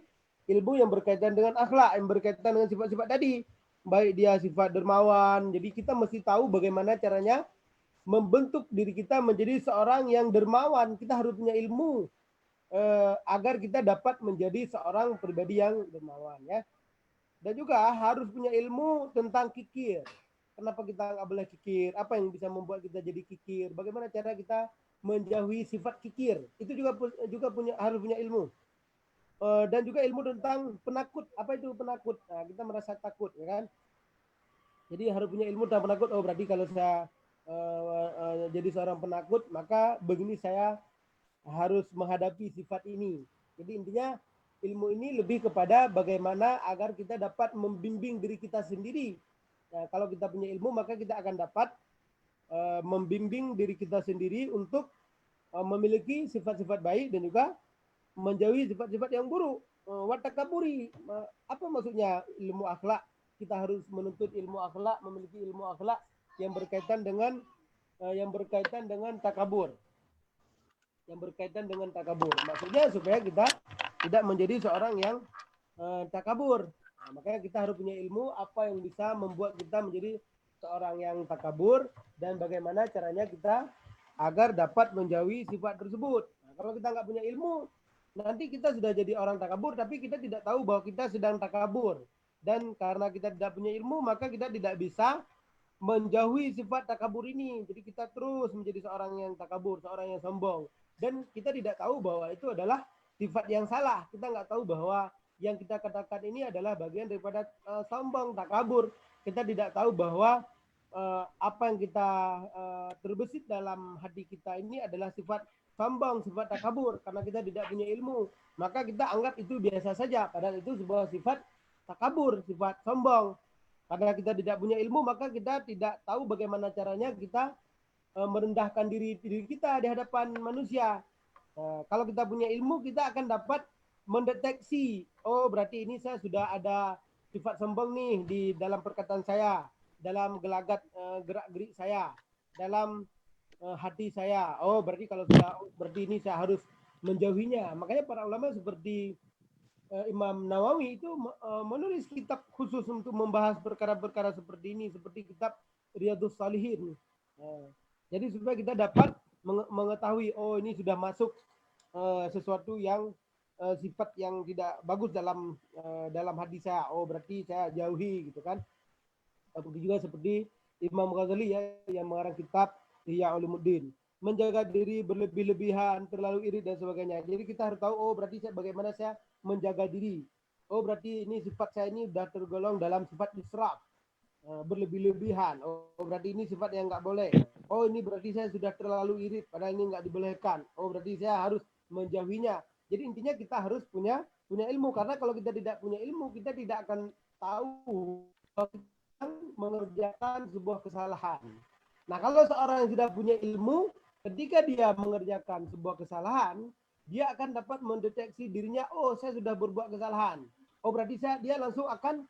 ilmu yang berkaitan dengan akhlak, yang berkaitan dengan sifat-sifat tadi. Baik dia sifat dermawan. Jadi kita mesti tahu bagaimana caranya membentuk diri kita menjadi seorang yang dermawan. Kita harus punya ilmu agar kita dapat menjadi seorang pribadi yang dermawan ya. Dan juga harus punya ilmu tentang kikir. Kenapa kita nggak boleh kikir? Apa yang bisa membuat kita jadi kikir? Bagaimana cara kita menjauhi sifat kikir? Itu juga harus punya ilmu. Dan juga ilmu tentang penakut. Apa itu penakut? Nah, kita merasa takut, ya kan? Jadi harus punya ilmu tentang penakut. Oh, berarti kalau saya jadi seorang penakut, maka begini saya harus menghadapi sifat ini. Jadi intinya ilmu ini lebih kepada bagaimana agar kita dapat membimbing diri kita sendiri. Nah, kalau kita punya ilmu, maka kita akan dapat membimbing diri kita sendiri untuk memiliki sifat-sifat baik dan juga menjauhi sifat-sifat yang buruk. Wat takaburi, apa maksudnya ilmu akhlak? Kita harus menuntut ilmu akhlak, memiliki ilmu akhlak yang berkaitan dengan takabur. Yang berkaitan dengan takabur. Maksudnya supaya kita tidak menjadi seorang yang takabur. Nah, makanya kita harus punya ilmu apa yang bisa membuat kita menjadi seorang yang takabur dan bagaimana caranya kita agar dapat menjauhi sifat tersebut. Nah, kalau kita nggak punya ilmu, nanti kita sudah jadi orang takabur, tapi kita tidak tahu bahwa kita sedang takabur. Dan karena kita tidak punya ilmu, maka kita tidak bisa menjauhi sifat takabur ini. Jadi kita terus menjadi seorang yang takabur, seorang yang sombong. Dan kita tidak tahu bahwa itu adalah sifat yang salah. Kita nggak tahu bahwa yang kita katakan ini adalah bagian daripada sombong, takabur. Kita tidak tahu bahwa apa yang kita terbesit dalam hati kita ini adalah sifat sombong, sifat takabur. Karena kita tidak punya ilmu, maka kita anggap itu biasa saja. Padahal itu sebuah sifat takabur, sifat sombong. Karena kita tidak punya ilmu, maka kita tidak tahu bagaimana caranya kita merendahkan diri kita di hadapan manusia. Kalau kita punya ilmu, kita akan dapat mendeteksi, oh berarti ini saya sudah ada sifat sombong nih di dalam perkataan saya, dalam gelagat gerak-gerik saya, dalam hati saya. Oh berarti kalau sudah berarti ini saya harus menjauhinya. Makanya para ulama seperti Imam Nawawi itu menulis kitab khusus untuk membahas perkara-perkara seperti ini, seperti kitab Riyadhus Shalihin. Jadi supaya kita dapat mengetahui, oh ini sudah masuk sesuatu yang sifat yang tidak bagus dalam hati saya. Oh berarti saya jauhi gitu kan. Begitu juga seperti Imam Ghazali ya, yang mengarang kitab Ihya Ulumuddin. Menjaga diri berlebih-lebihan, terlalu iri dan sebagainya. Jadi kita harus tahu, oh berarti bagaimana saya menjaga diri. Oh berarti ini sifat saya ini sudah tergolong dalam sifat israf, berlebih-lebihan. Oh berarti ini sifat yang nggak boleh. Oh ini berarti saya sudah terlalu iri, padahal ini nggak dibolehkan. Oh berarti saya harus menjauhinya. Jadi intinya kita harus punya ilmu, karena kalau kita tidak punya ilmu, kita tidak akan tahu kalau kita mengerjakan sebuah kesalahan. Nah kalau seorang yang sudah punya ilmu, ketika dia mengerjakan sebuah kesalahan, dia akan dapat mendeteksi dirinya, oh saya sudah berbuat kesalahan. Oh berarti dia langsung akan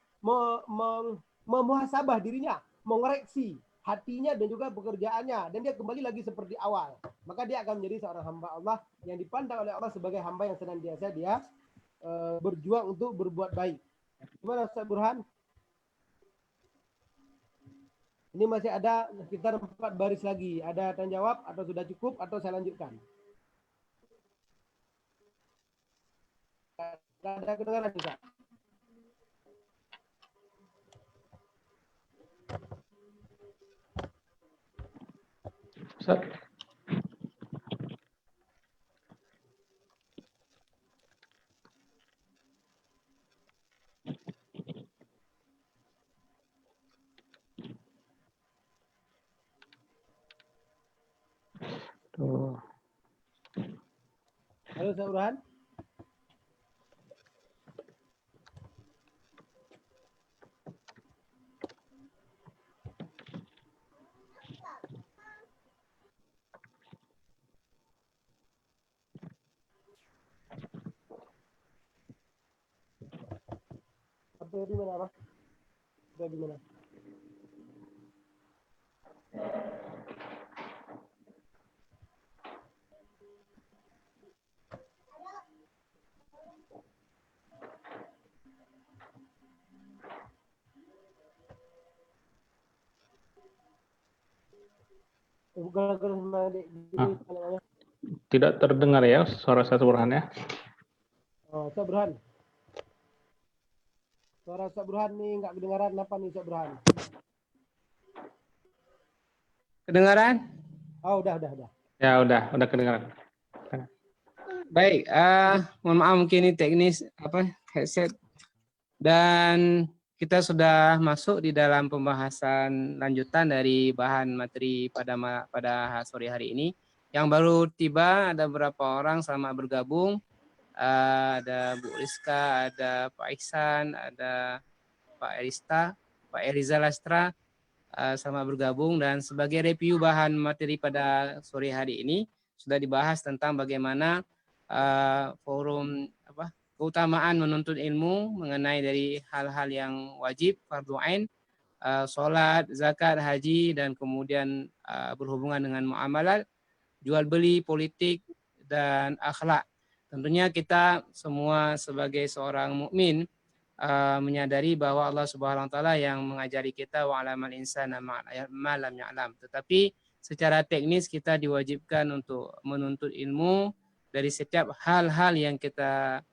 memuhasabah dirinya, mengoreksi hatinya dan juga pekerjaannya, dan dia kembali lagi seperti awal. Maka dia akan menjadi seorang hamba Allah yang dipandang oleh Allah sebagai hamba yang senantiasa dia berjuang untuk berbuat baik. Gimana Ustaz Burhan? Ini masih ada sekitar 4 baris lagi. Ada tanya jawab atau sudah cukup atau saya lanjutkan? Tidak ada kedengaran Ustaz. Ustaz. Tuh. Halo Ustaz Burhan. Apa di mana, Pak? Di mana? Tidak terdengar ya suara Ustaz Burhan ya. Oh, Ustaz Burhan. Suara Ustaz Burhan nih nggak kedengaran, apa nih Ustaz Burhan? Kedengaran? Oh, udah. Ya, udah kedengaran. Baik, mohon maaf mungkin ini teknis headset, dan kita sudah masuk di dalam pembahasan lanjutan dari bahan materi pada sore hari ini. Yang baru tiba ada beberapa orang selamat bergabung. Ada Bu Rizka, ada Pak Ihsan, ada Pak Erista, Pak Eriza Lastra, selamat bergabung. Dan sebagai review bahan materi pada sore hari ini sudah dibahas tentang bagaimana forum keutamaan menuntut ilmu mengenai dari hal-hal yang wajib, fardhu ain, sholat, zakat, haji, dan kemudian berhubungan dengan muamalat, jual beli, politik, dan akhlak. Tentunya kita semua sebagai seorang mukmin menyadari bahwa Allah Subhanahu wa taala yang mengajari kita wa alamal insana ma lam ya'lam. Tetapi secara teknis kita diwajibkan untuk menuntut ilmu dari setiap hal-hal yang kita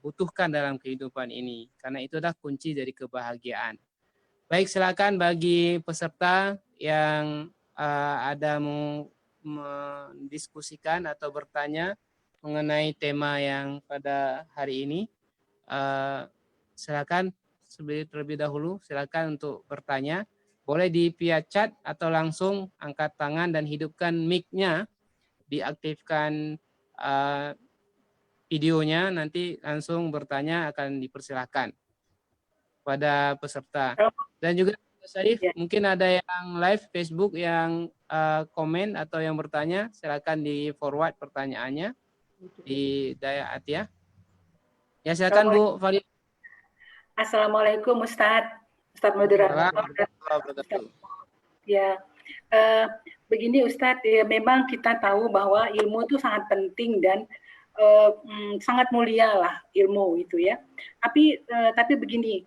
butuhkan dalam kehidupan ini, karena itu adalah kunci dari kebahagiaan. Baik, silakan bagi peserta yang ada mau mendiskusikan atau bertanya mengenai tema yang pada hari ini, silakan terlebih dahulu silakan untuk bertanya. Boleh di via chat atau langsung angkat tangan dan hidupkan mic-nya, diaktifkan videonya, nanti langsung bertanya akan dipersilahkan pada peserta. Dan juga Syarif, mungkin ada yang live Facebook yang komen atau yang bertanya, silakan di forward pertanyaannya di Daya Atia. Ya, silakan Bu Fadil. Assalamualaikum Ustadz moderator. Ya, begini Ustadz, ya, memang kita tahu bahwa ilmu itu sangat penting dan sangat mulia lah ilmu itu ya. Tapi begini,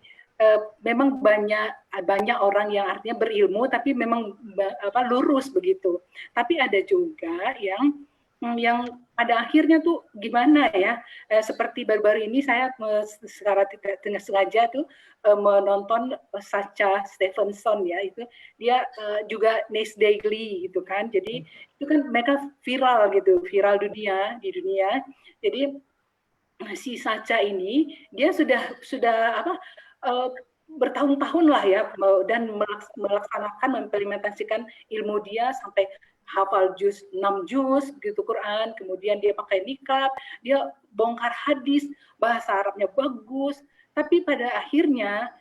memang banyak orang yang artinya berilmu tapi memang lurus begitu. Tapi ada juga yang yang pada akhirnya tuh gimana ya, seperti baru-baru ini saya secara tidak sengaja tuh menonton Sacha Stephenson ya, itu dia juga Nice Daily gitu kan, jadi itu kan mereka viral gitu, viral di dunia. Jadi si Sacha ini dia sudah bertahun-tahun lah ya, dan melaksanakan mengimplementasikan ilmu dia sampai hafal 6 juz gitu Quran, kemudian dia pakai nikab, dia bongkar hadis, bahasa Arabnya bagus, tapi pada akhirnya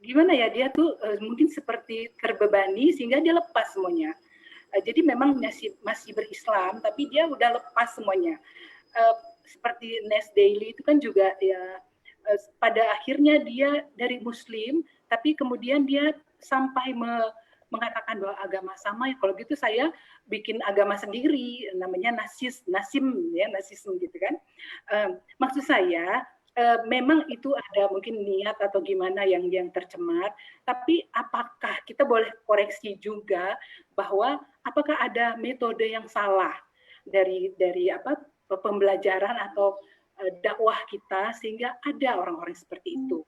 gimana ya, dia tuh mungkin seperti terbebani sehingga dia lepas semuanya. Jadi memang masih berislam, tapi dia udah lepas semuanya. Seperti Nes Daily itu kan juga ya, pada akhirnya dia dari Muslim, tapi kemudian dia sampai mengatakan bahwa agama sama, kalau gitu saya bikin agama sendiri, namanya Nasim ya, Nasisme gitu kan. Maksud saya memang itu ada mungkin niat atau gimana yang tercemar, tapi apakah kita boleh koreksi juga bahwa apakah ada metode yang salah dari pembelajaran atau dakwah kita sehingga ada orang-orang seperti itu.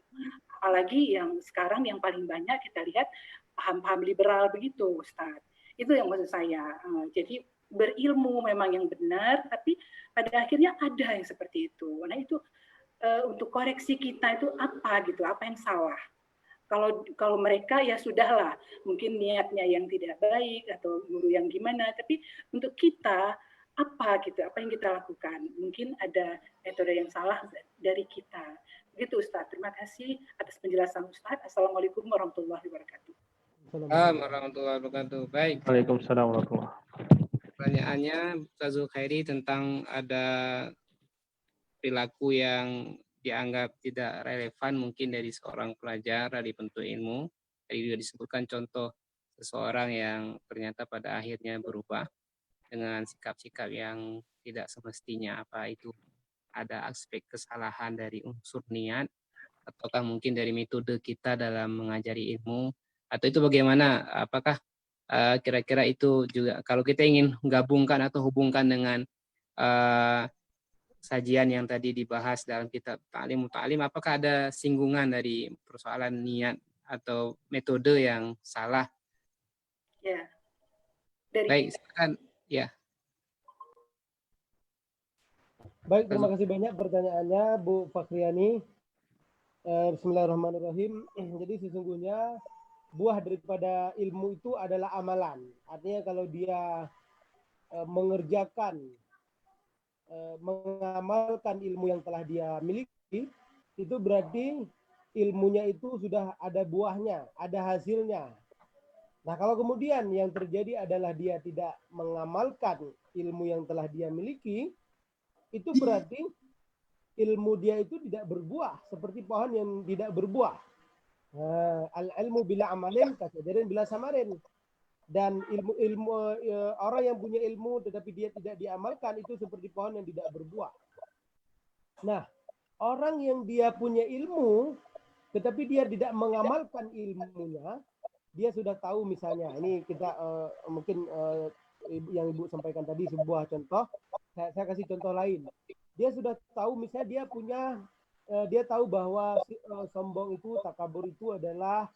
Apalagi yang sekarang yang paling banyak kita lihat paham-paham liberal begitu, Ustadz. Itu yang maksud saya. Jadi berilmu memang yang benar, tapi pada akhirnya ada yang seperti itu. Nah itu untuk koreksi kita itu apa gitu, apa yang salah. Kalau mereka ya sudahlah, mungkin niatnya yang tidak baik atau guru yang gimana, tapi untuk kita apa gitu, apa yang kita lakukan. Mungkin ada metode yang salah dari kita. Begitu Ustaz. Terima kasih atas penjelasan Ustaz. Assalamualaikum warahmatullahi wabarakatuh. Warahmatullahi wabarakatuh. Baik. Waalaikumsalam warahmatullahi wabarakatuh. Pertanyaannya Ustazul Khairi tentang ada perilaku yang dianggap tidak relevan mungkin dari seorang pelajar dari penuntut ilmu. Tadi juga disebutkan contoh seseorang yang ternyata pada akhirnya berubah dengan sikap-sikap yang tidak semestinya. Apa itu ada aspek kesalahan dari unsur niat ataukah mungkin dari metode kita dalam mengajari ilmu, atau itu bagaimana? Apakah kira-kira itu juga kalau kita ingin gabungkan atau hubungkan dengan sajian yang tadi dibahas dalam kitab Ta'lim Muta'alim, apakah ada singgungan dari persoalan niat atau metode yang salah? Ya. Baik, silakan. Ya. Baik, terima kasih banyak pertanyaannya Bu Fakriani. Bismillahirrahmanirrahim. Jadi sesungguhnya buah daripada ilmu itu adalah amalan. Artinya kalau dia mengamalkan ilmu yang telah dia miliki, itu berarti ilmunya itu sudah ada buahnya, ada hasilnya. Nah, kalau kemudian yang terjadi adalah dia tidak mengamalkan ilmu yang telah dia miliki, itu berarti ilmu dia itu tidak berbuah, seperti pohon yang tidak berbuah. Al-ilmu bila amalin, kasajarin bila samarin. Dan ilmu orang yang punya ilmu tetapi dia tidak diamalkan itu seperti pohon yang tidak berbuah. Nah, orang yang dia punya ilmu tetapi dia tidak mengamalkan ilmunya, dia sudah tahu misalnya, ini kita mungkin yang Ibu sampaikan tadi sebuah contoh, saya kasih contoh lain. Dia sudah tahu misalnya dia tahu bahwa sombong itu, takabur itu adalah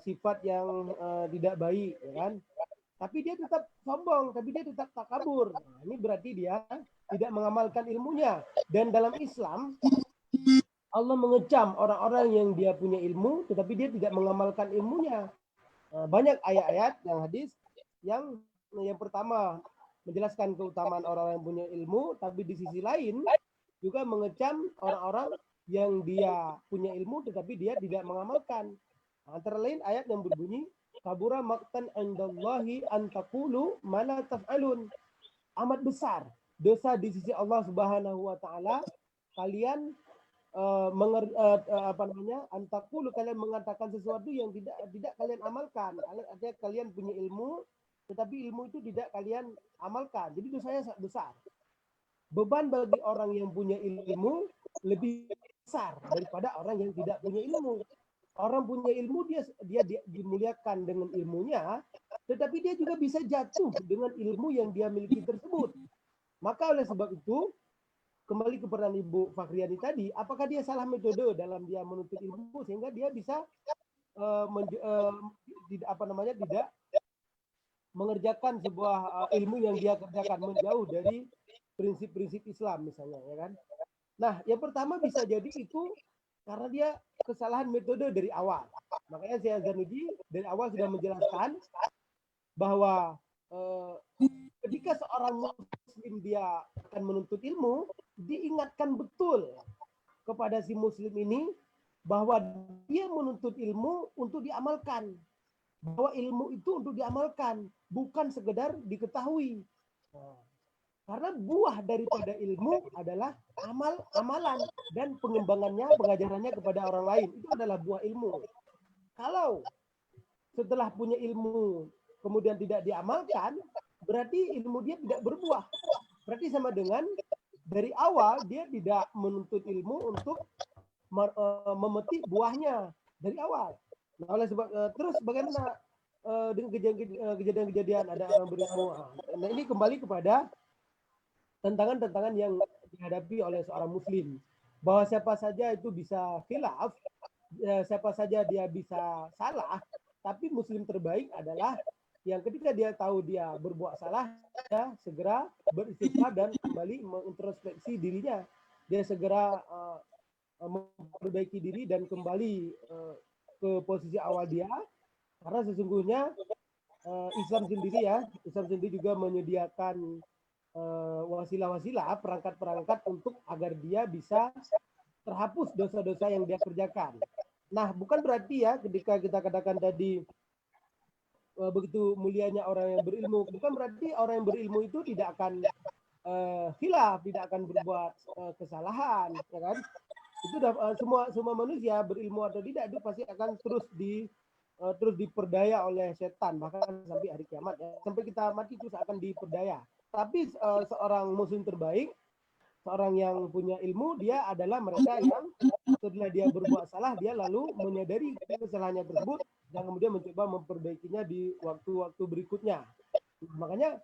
sifat yang tidak baik, ya kan? Tapi dia tetap sombong, tapi dia tetap takabur. Nah, ini berarti dia tidak mengamalkan ilmunya. Dan dalam Islam, Allah mengecam orang-orang yang dia punya ilmu, tetapi dia tidak mengamalkan ilmunya. Banyak ayat-ayat yang hadis yang pertama menjelaskan keutamaan orang yang punya ilmu, tapi di sisi lain juga mengecam orang-orang yang dia punya ilmu, tetapi dia tidak mengamalkan. Antara lain ayat yang berbunyi, kabura maqtan indallahi an taqulu ma la taf'alun. Amat besar dosa di sisi Allah Subhanahu wa taala kalian antakulu kalian mengatakan sesuatu yang tidak kalian amalkan. Artinya kalian punya ilmu tetapi ilmu itu tidak kalian amalkan. Jadi dosanya sangat besar. Beban bagi orang yang punya ilmu lebih besar daripada orang yang tidak punya ilmu. Orang punya ilmu dia dimuliakan dengan ilmunya, tetapi dia juga bisa jatuh dengan ilmu yang dia miliki tersebut. Maka oleh sebab itu, kembali ke pertanyaan Ibu Fakriani tadi, apakah dia salah metode dalam dia menuntut ilmu sehingga dia bisa tidak mengerjakan sebuah ilmu yang dia kerjakan, menjauh dari prinsip-prinsip Islam misalnya, ya kan? Nah, yang pertama bisa jadi itu karena dia kesalahan metode dari awal. Makanya saya Zanuji dari awal sudah menjelaskan bahwa ketika seorang muslim dia akan menuntut ilmu, diingatkan betul kepada si muslim ini bahwa dia menuntut ilmu untuk diamalkan. Bahwa ilmu itu untuk diamalkan, bukan sekedar diketahui. Karena buah daripada ilmu adalah amalan dan pengembangannya, pengajarannya kepada orang lain. Itu adalah buah ilmu. Kalau setelah punya ilmu kemudian tidak diamalkan, berarti ilmu dia tidak berbuah. Berarti sama dengan dari awal dia tidak menuntut ilmu untuk memetik buahnya dari awal. Nah, oleh sebab terus bagaimana dengan kejadian-kejadian ada orang berilmu? Nah, ini kembali kepada tantangan-tantangan yang dihadapi oleh seorang muslim. Bahwa siapa saja itu bisa khilaf, siapa saja dia bisa salah, tapi muslim terbaik adalah yang ketika dia tahu dia berbuat salah, dia segera beristighfar dan kembali mengintrospeksi dirinya. Dia segera memperbaiki diri dan kembali ke posisi awal dia, karena sesungguhnya Islam sendiri juga menyediakan wasilah-wasilah, perangkat-perangkat untuk agar dia bisa terhapus dosa-dosa yang dia kerjakan. Nah, bukan berarti ya ketika kita katakan tadi begitu mulianya orang yang berilmu, bukan berarti orang yang berilmu itu tidak akan khilaf, tidak akan berbuat kesalahan, ya kan? Itu semua manusia berilmu atau tidak itu pasti akan terus diperdaya oleh setan, bahkan sampai hari kiamat ya. Sampai kita mati terus akan diperdaya. Tapi seorang muslim terbaik, seorang yang punya ilmu, dia adalah mereka yang setelah dia berbuat salah, dia lalu menyadari kesalahannya tersebut dan kemudian mencoba memperbaikinya di waktu-waktu berikutnya. Makanya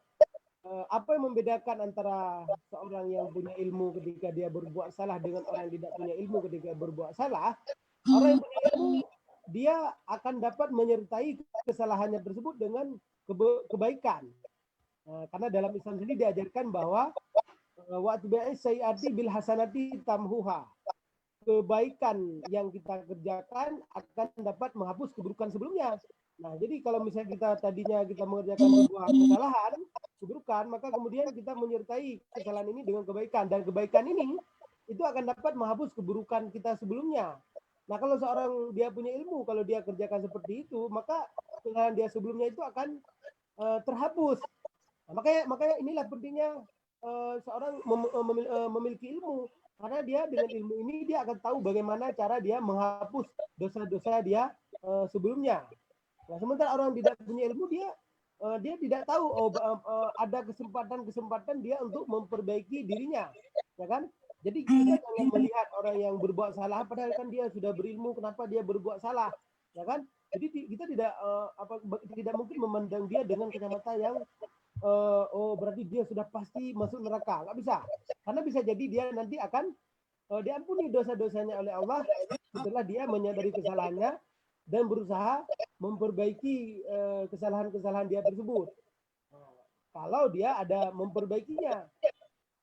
apa yang membedakan antara seorang yang punya ilmu ketika dia berbuat salah dengan orang yang tidak punya ilmu ketika berbuat salah? Orang yang punya ilmu, dia akan dapat menyertai kesalahannya tersebut dengan kebaikan. Karena dalam Islam sendiri diajarkan bahwa wa'atbi'i sayyi'ati bil hasanati tamhuha. Kebaikan yang kita kerjakan akan dapat menghapus keburukan sebelumnya. Nah, jadi kalau misalnya kita mengerjakan sebuah kesalahan, keburukan, maka kemudian kita menyertai kesalahan ini dengan kebaikan, dan kebaikan ini itu akan dapat menghapus keburukan kita sebelumnya. Nah, kalau seorang dia punya ilmu, kalau dia kerjakan seperti itu, maka kesalahan dia sebelumnya itu akan terhapus. Nah, makanya inilah pentingnya seorang memiliki ilmu, karena dia dengan ilmu ini dia akan tahu bagaimana cara dia menghapus dosa-dosa dia sebelumnya. Nah, sementara orang yang tidak punya ilmu, dia tidak tahu ada kesempatan dia untuk memperbaiki dirinya, ya kan? Jadi kita jangan melihat orang yang berbuat salah padahal kan dia sudah berilmu, kenapa dia berbuat salah, ya kan? Jadi kita tidak mungkin memandang dia dengan kacamata yang berarti dia sudah pasti masuk neraka. Nggak bisa. Karena bisa jadi dia nanti akan diampuni dosa-dosanya oleh Allah setelah dia menyadari kesalahannya dan berusaha memperbaiki kesalahan-kesalahan dia tersebut. Kalau dia ada memperbaikinya.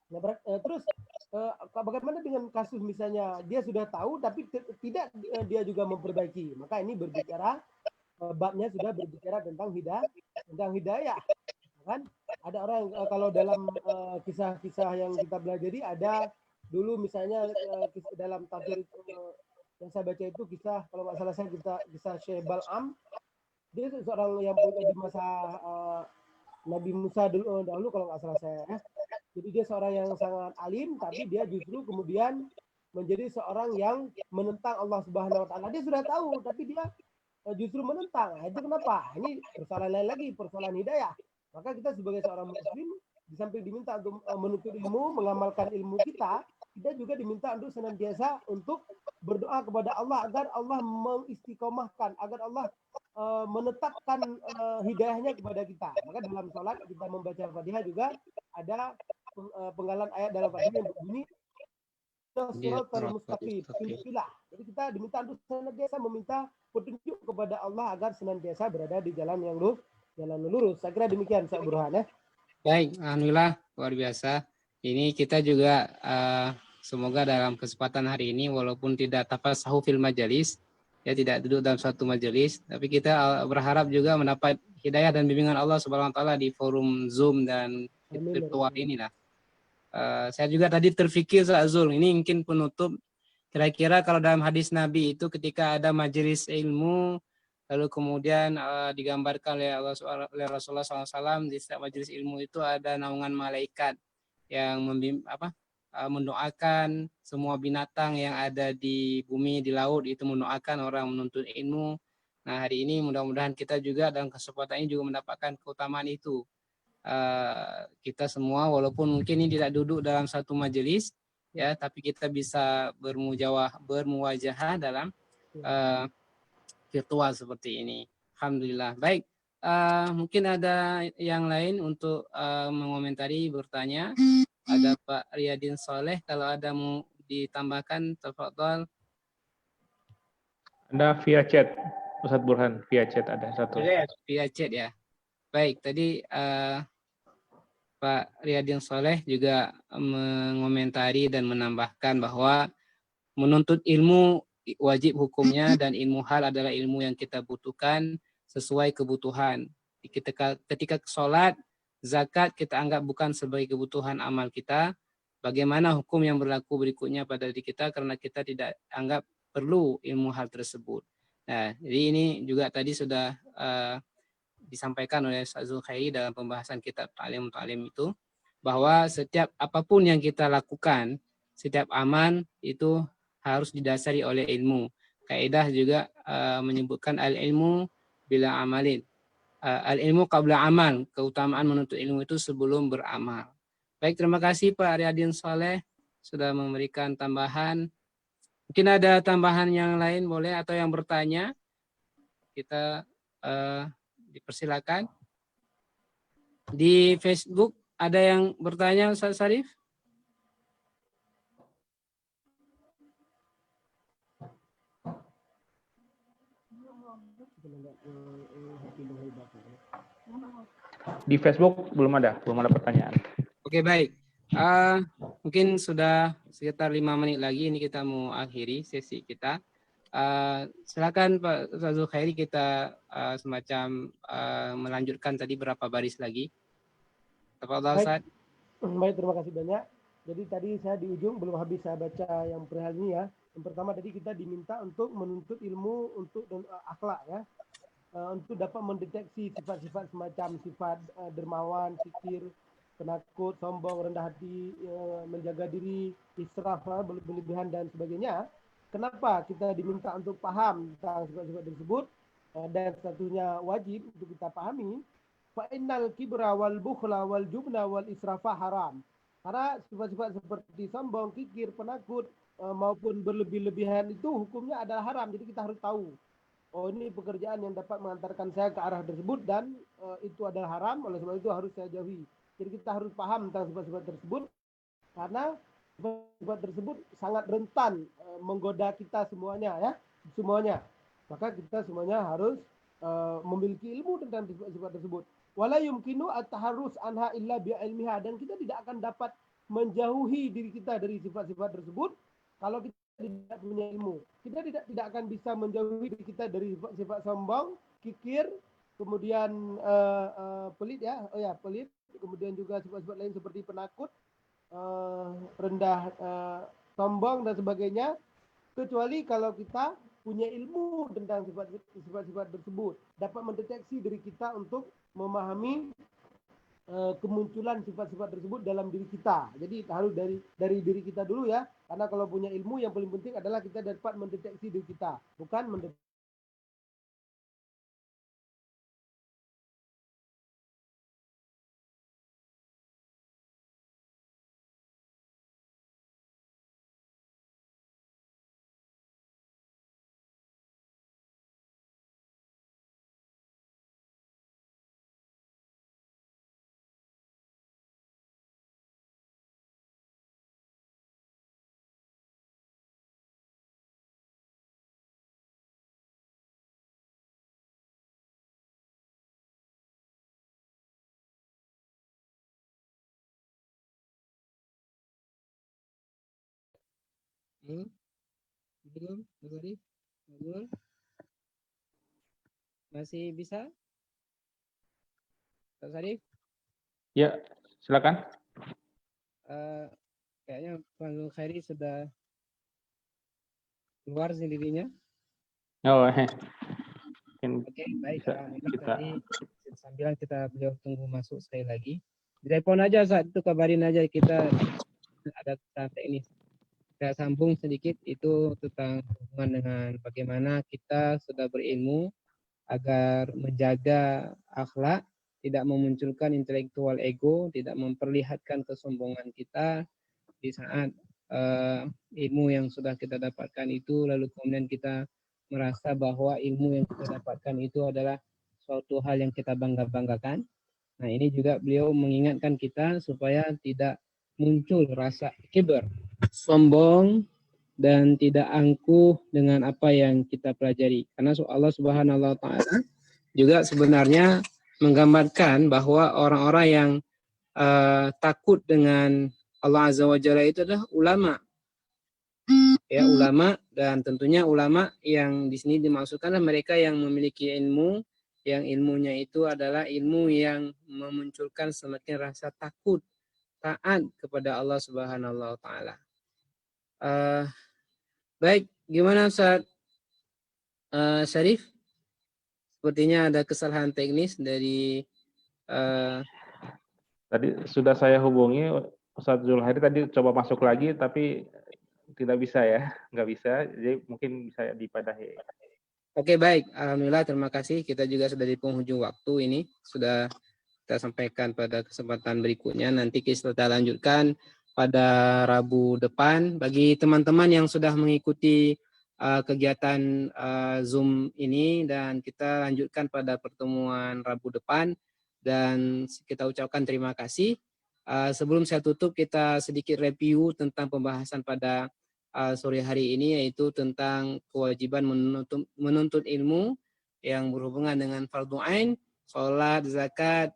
Nah, terus bagaimana dengan kasus misalnya dia sudah tahu tapi tidak dia juga memperbaiki. Maka ini berbicara babnya sudah berbicara tentang hidayah. Kan ada orang kalau dalam kisah-kisah yang kita pelajari, ada dulu misalnya dalam tafsir yang saya baca itu kisah, kalau nggak salah saya kisah Syekh Bal'am. Dia seorang yang punya di masa Nabi Musa dahulu kalau nggak salah saya. Jadi dia seorang yang sangat alim, tapi dia justru kemudian menjadi seorang yang menentang Allah Subhanahu Wa Taala. Dia sudah tahu, tapi dia justru menentang. Nah, itu kenapa? Ini persoalan lain lagi, persoalan hidayah. Maka kita sebagai seorang muslim, di samping diminta untuk menuntut ilmu, mengamalkan ilmu kita, kita juga diminta untuk senantiasa untuk berdoa kepada Allah agar Allah mengistiqomahkan, agar Allah menetapkan hidayahnya kepada kita. Maka dalam sholat kita membaca Fatihah juga ada penggalan ayat dalam Fatihah yang berbunyi Shiratal Mustaqim. Jadi kita diminta untuk senantiasa meminta petunjuk kepada Allah agar senantiasa berada di jalan yang lurus. Saya kira demikian, Ustaz Burhan ya. Baik, alhamdulillah luar biasa. Ini kita juga semoga dalam kesempatan hari ini walaupun tidak tafasahu fil majalis, ya tidak duduk dalam satu majelis, tapi kita berharap juga mendapat hidayah dan bimbingan Allah Subhanahu wa taala di forum Zoom dan virtual inilah. Saya juga tadi terfikir Zul, ini mungkin penutup. Kira-kira kalau dalam hadis Nabi itu ketika ada majelis ilmu, lalu kemudian digambarkan oleh Rasulullah SAW, di setiap majelis ilmu itu ada naungan malaikat yang mendoakan semua binatang yang ada di bumi, di laut, itu mendoakan orang menuntut ilmu. Nah hari ini mudah-mudahan kita juga dalam kesempatan ini juga mendapatkan keutamaan itu. Kita semua walaupun mungkin ini tidak duduk dalam satu majelis ya, tapi kita bisa bermuwajahah dalam virtual seperti ini. Alhamdulillah. Baik, mungkin ada yang lain untuk mengomentari, bertanya. Ada Pak Riyadin Soleh, kalau ada mau ditambahkan, tafadhol. Ada via chat, Ustadz Burhan, via chat ada satu. Via chat ya. Baik, tadi Pak Riyadin Soleh juga mengomentari dan menambahkan bahwa menuntut ilmu wajib hukumnya dan ilmu hal adalah ilmu yang kita butuhkan sesuai kebutuhan. Ketika sholat, zakat kita anggap bukan sebagai kebutuhan amal kita. Bagaimana hukum yang berlaku berikutnya pada diri kita karena kita tidak anggap perlu ilmu hal tersebut. Nah, jadi ini juga tadi sudah disampaikan oleh Ustaz Zulkhairi dalam pembahasan kitab Ta'lim itu, bahwa setiap apapun yang kita lakukan, setiap amal itu harus didasari oleh ilmu. Kaidah juga menyebutkan al-ilmu bila amalin. Al-ilmu qabla amal, keutamaan menuntut ilmu itu sebelum beramal. Baik, terima kasih Pak Riyadin Soleh sudah memberikan tambahan. Mungkin ada tambahan yang lain boleh atau yang bertanya, kita dipersilakan. Di Facebook ada yang bertanya, Ustaz Sarif? Di Facebook belum ada pertanyaan. Oke, baik. Mungkin sudah sekitar 5 menit lagi ini kita mau akhiri sesi kita. Silakan Pak Ustaz Zulkhairi, kita semacam melanjutkan tadi berapa baris lagi. Baik, terima kasih banyak. Jadi tadi saya di ujung belum habis saya baca yang perihal ini ya. Yang pertama tadi kita diminta untuk menuntut ilmu untuk akhlak ya. Untuk dapat mendeteksi sifat-sifat semacam sifat dermawan, kikir, penakut, sombong, rendah hati, menjaga diri, israf, berlebihan dan sebagainya. Kenapa kita diminta untuk paham tentang sifat-sifat tersebut dan satunya wajib untuk kita pahami? Fa'innal kibra wal bukhla wal jubna wal israfa haram. Karena sifat-sifat seperti sombong, kikir, penakut maupun berlebih-lebihan itu hukumnya adalah haram. Jadi kita harus tahu, oh ini pekerjaan yang dapat mengantarkan saya ke arah tersebut dan itu adalah haram, oleh sebab itu harus saya jauhi. Jadi kita harus paham tentang sifat-sifat tersebut karena sifat tersebut sangat rentan menggoda kita semuanya ya, semuanya. Maka kita semuanya harus memiliki ilmu tentang sifat-sifat tersebut. Wala yumkinu at-taharrus anha illa bi ilmiha, dan kita tidak akan dapat menjauhi diri kita dari sifat-sifat tersebut kalau kita tidak punya ilmu. Kita tidak akan bisa menjauhi diri kita dari sifat sombong, kikir, kemudian pelit ya, pelit, kemudian juga sifat-sifat lain seperti penakut, rendah, sombong dan sebagainya, kecuali kalau kita punya ilmu tentang sifat-sifat tersebut, dapat mendeteksi diri kita untuk memahami kemunculan sifat-sifat tersebut dalam diri kita. Jadi harus dari diri kita dulu ya, karena kalau punya ilmu yang paling penting adalah kita dapat mendeteksi diri kita, bukan mendeteksi Belum, Mas Arif? Belum? Masih bisa? Mas Arif? Ya, silakan. Kayaknya Pak Zul Khairi sudah keluar sendirinya. Oh, mungkin Oke, baik. bisa kita. Nanti sambil beliau tunggu masuk sekali lagi. Telepon aja saat itu, kabarin aja kita ada teknis. Saya sambung sedikit itu tentang hubungan dengan bagaimana kita sudah berilmu agar menjaga akhlak, tidak memunculkan intelektual ego, tidak memperlihatkan kesombongan kita di saat ilmu yang sudah kita dapatkan itu, lalu kemudian kita merasa bahwa ilmu yang kita dapatkan itu adalah suatu hal yang kita bangga-banggakan. Nah, ini juga beliau mengingatkan kita supaya tidak muncul rasa kibar, sombong, dan tidak angkuh dengan apa yang kita pelajari. Karena Allah Subhanahu wa taala juga sebenarnya menggambarkan bahwa orang-orang yang takut dengan Allah Azza wa Jalla itu adalah ulama. Ya, ulama, dan tentunya ulama yang di sini dimaksudkan adalah mereka yang memiliki ilmu, yang ilmunya itu adalah ilmu yang memunculkan semakin rasa takut, taat kepada Allah Subhanahu wa taala. Baik, gimana Ustaz Syarif? Sepertinya ada kesalahan teknis dari Tadi sudah saya hubungi Ustadz Zulhairi, tadi coba masuk lagi tapi tidak bisa ya, nggak bisa. Jadi mungkin bisa dipadahi. Oke, baik. Alhamdulillah, terima kasih. Kita juga sudah di penghujung waktu ini. Sudah kita sampaikan pada kesempatan berikutnya. Nanti kita lanjutkan pada Rabu depan. Bagi teman-teman yang sudah mengikuti kegiatan Zoom ini, dan kita lanjutkan pada pertemuan Rabu depan, dan kita ucapkan terima kasih. Sebelum saya tutup, kita sedikit review tentang pembahasan pada sore hari ini, yaitu tentang kewajiban menuntut ilmu yang berhubungan dengan fardhu ain, sholat, zakat,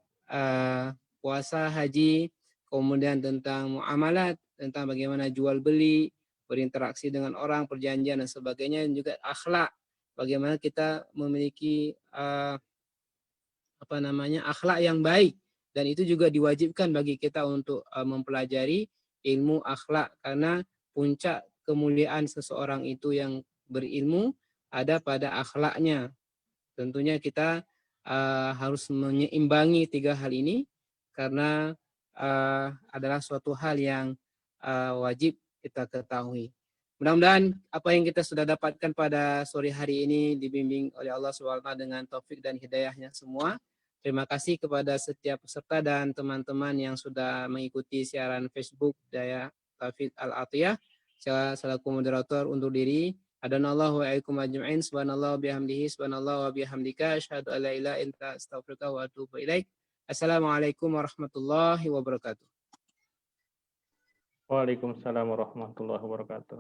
puasa, haji, kemudian tentang muamalat, tentang bagaimana jual beli, berinteraksi dengan orang, perjanjian dan sebagainya, dan juga akhlak, bagaimana kita memiliki akhlak yang baik, dan itu juga diwajibkan bagi kita untuk mempelajari ilmu akhlak, karena puncak kemuliaan seseorang itu yang berilmu ada pada akhlaknya. Tentunya kita harus menyeimbangi tiga hal ini, karena adalah suatu hal yang wajib kita ketahui. Mudah-mudahan apa yang kita sudah dapatkan pada sore hari ini dibimbing oleh Allah SWT dengan taufik dan hidayahnya semua. Terima kasih kepada setiap peserta dan teman-teman yang sudah mengikuti siaran Facebook Daya Taufik Al-Atiyah. Saya selaku moderator undur diri. Adanallahu wa alaikum ajma'in. Subhanallah wa bihamdihi. Subhanallah wa bihamdika. Asyhadu an la ilaha illa anta astaghfiruka wa atubu ilaik. Assalamualaikum warahmatullahi wabarakatuh. Waalaikumsalam warahmatullahi wabarakatuh.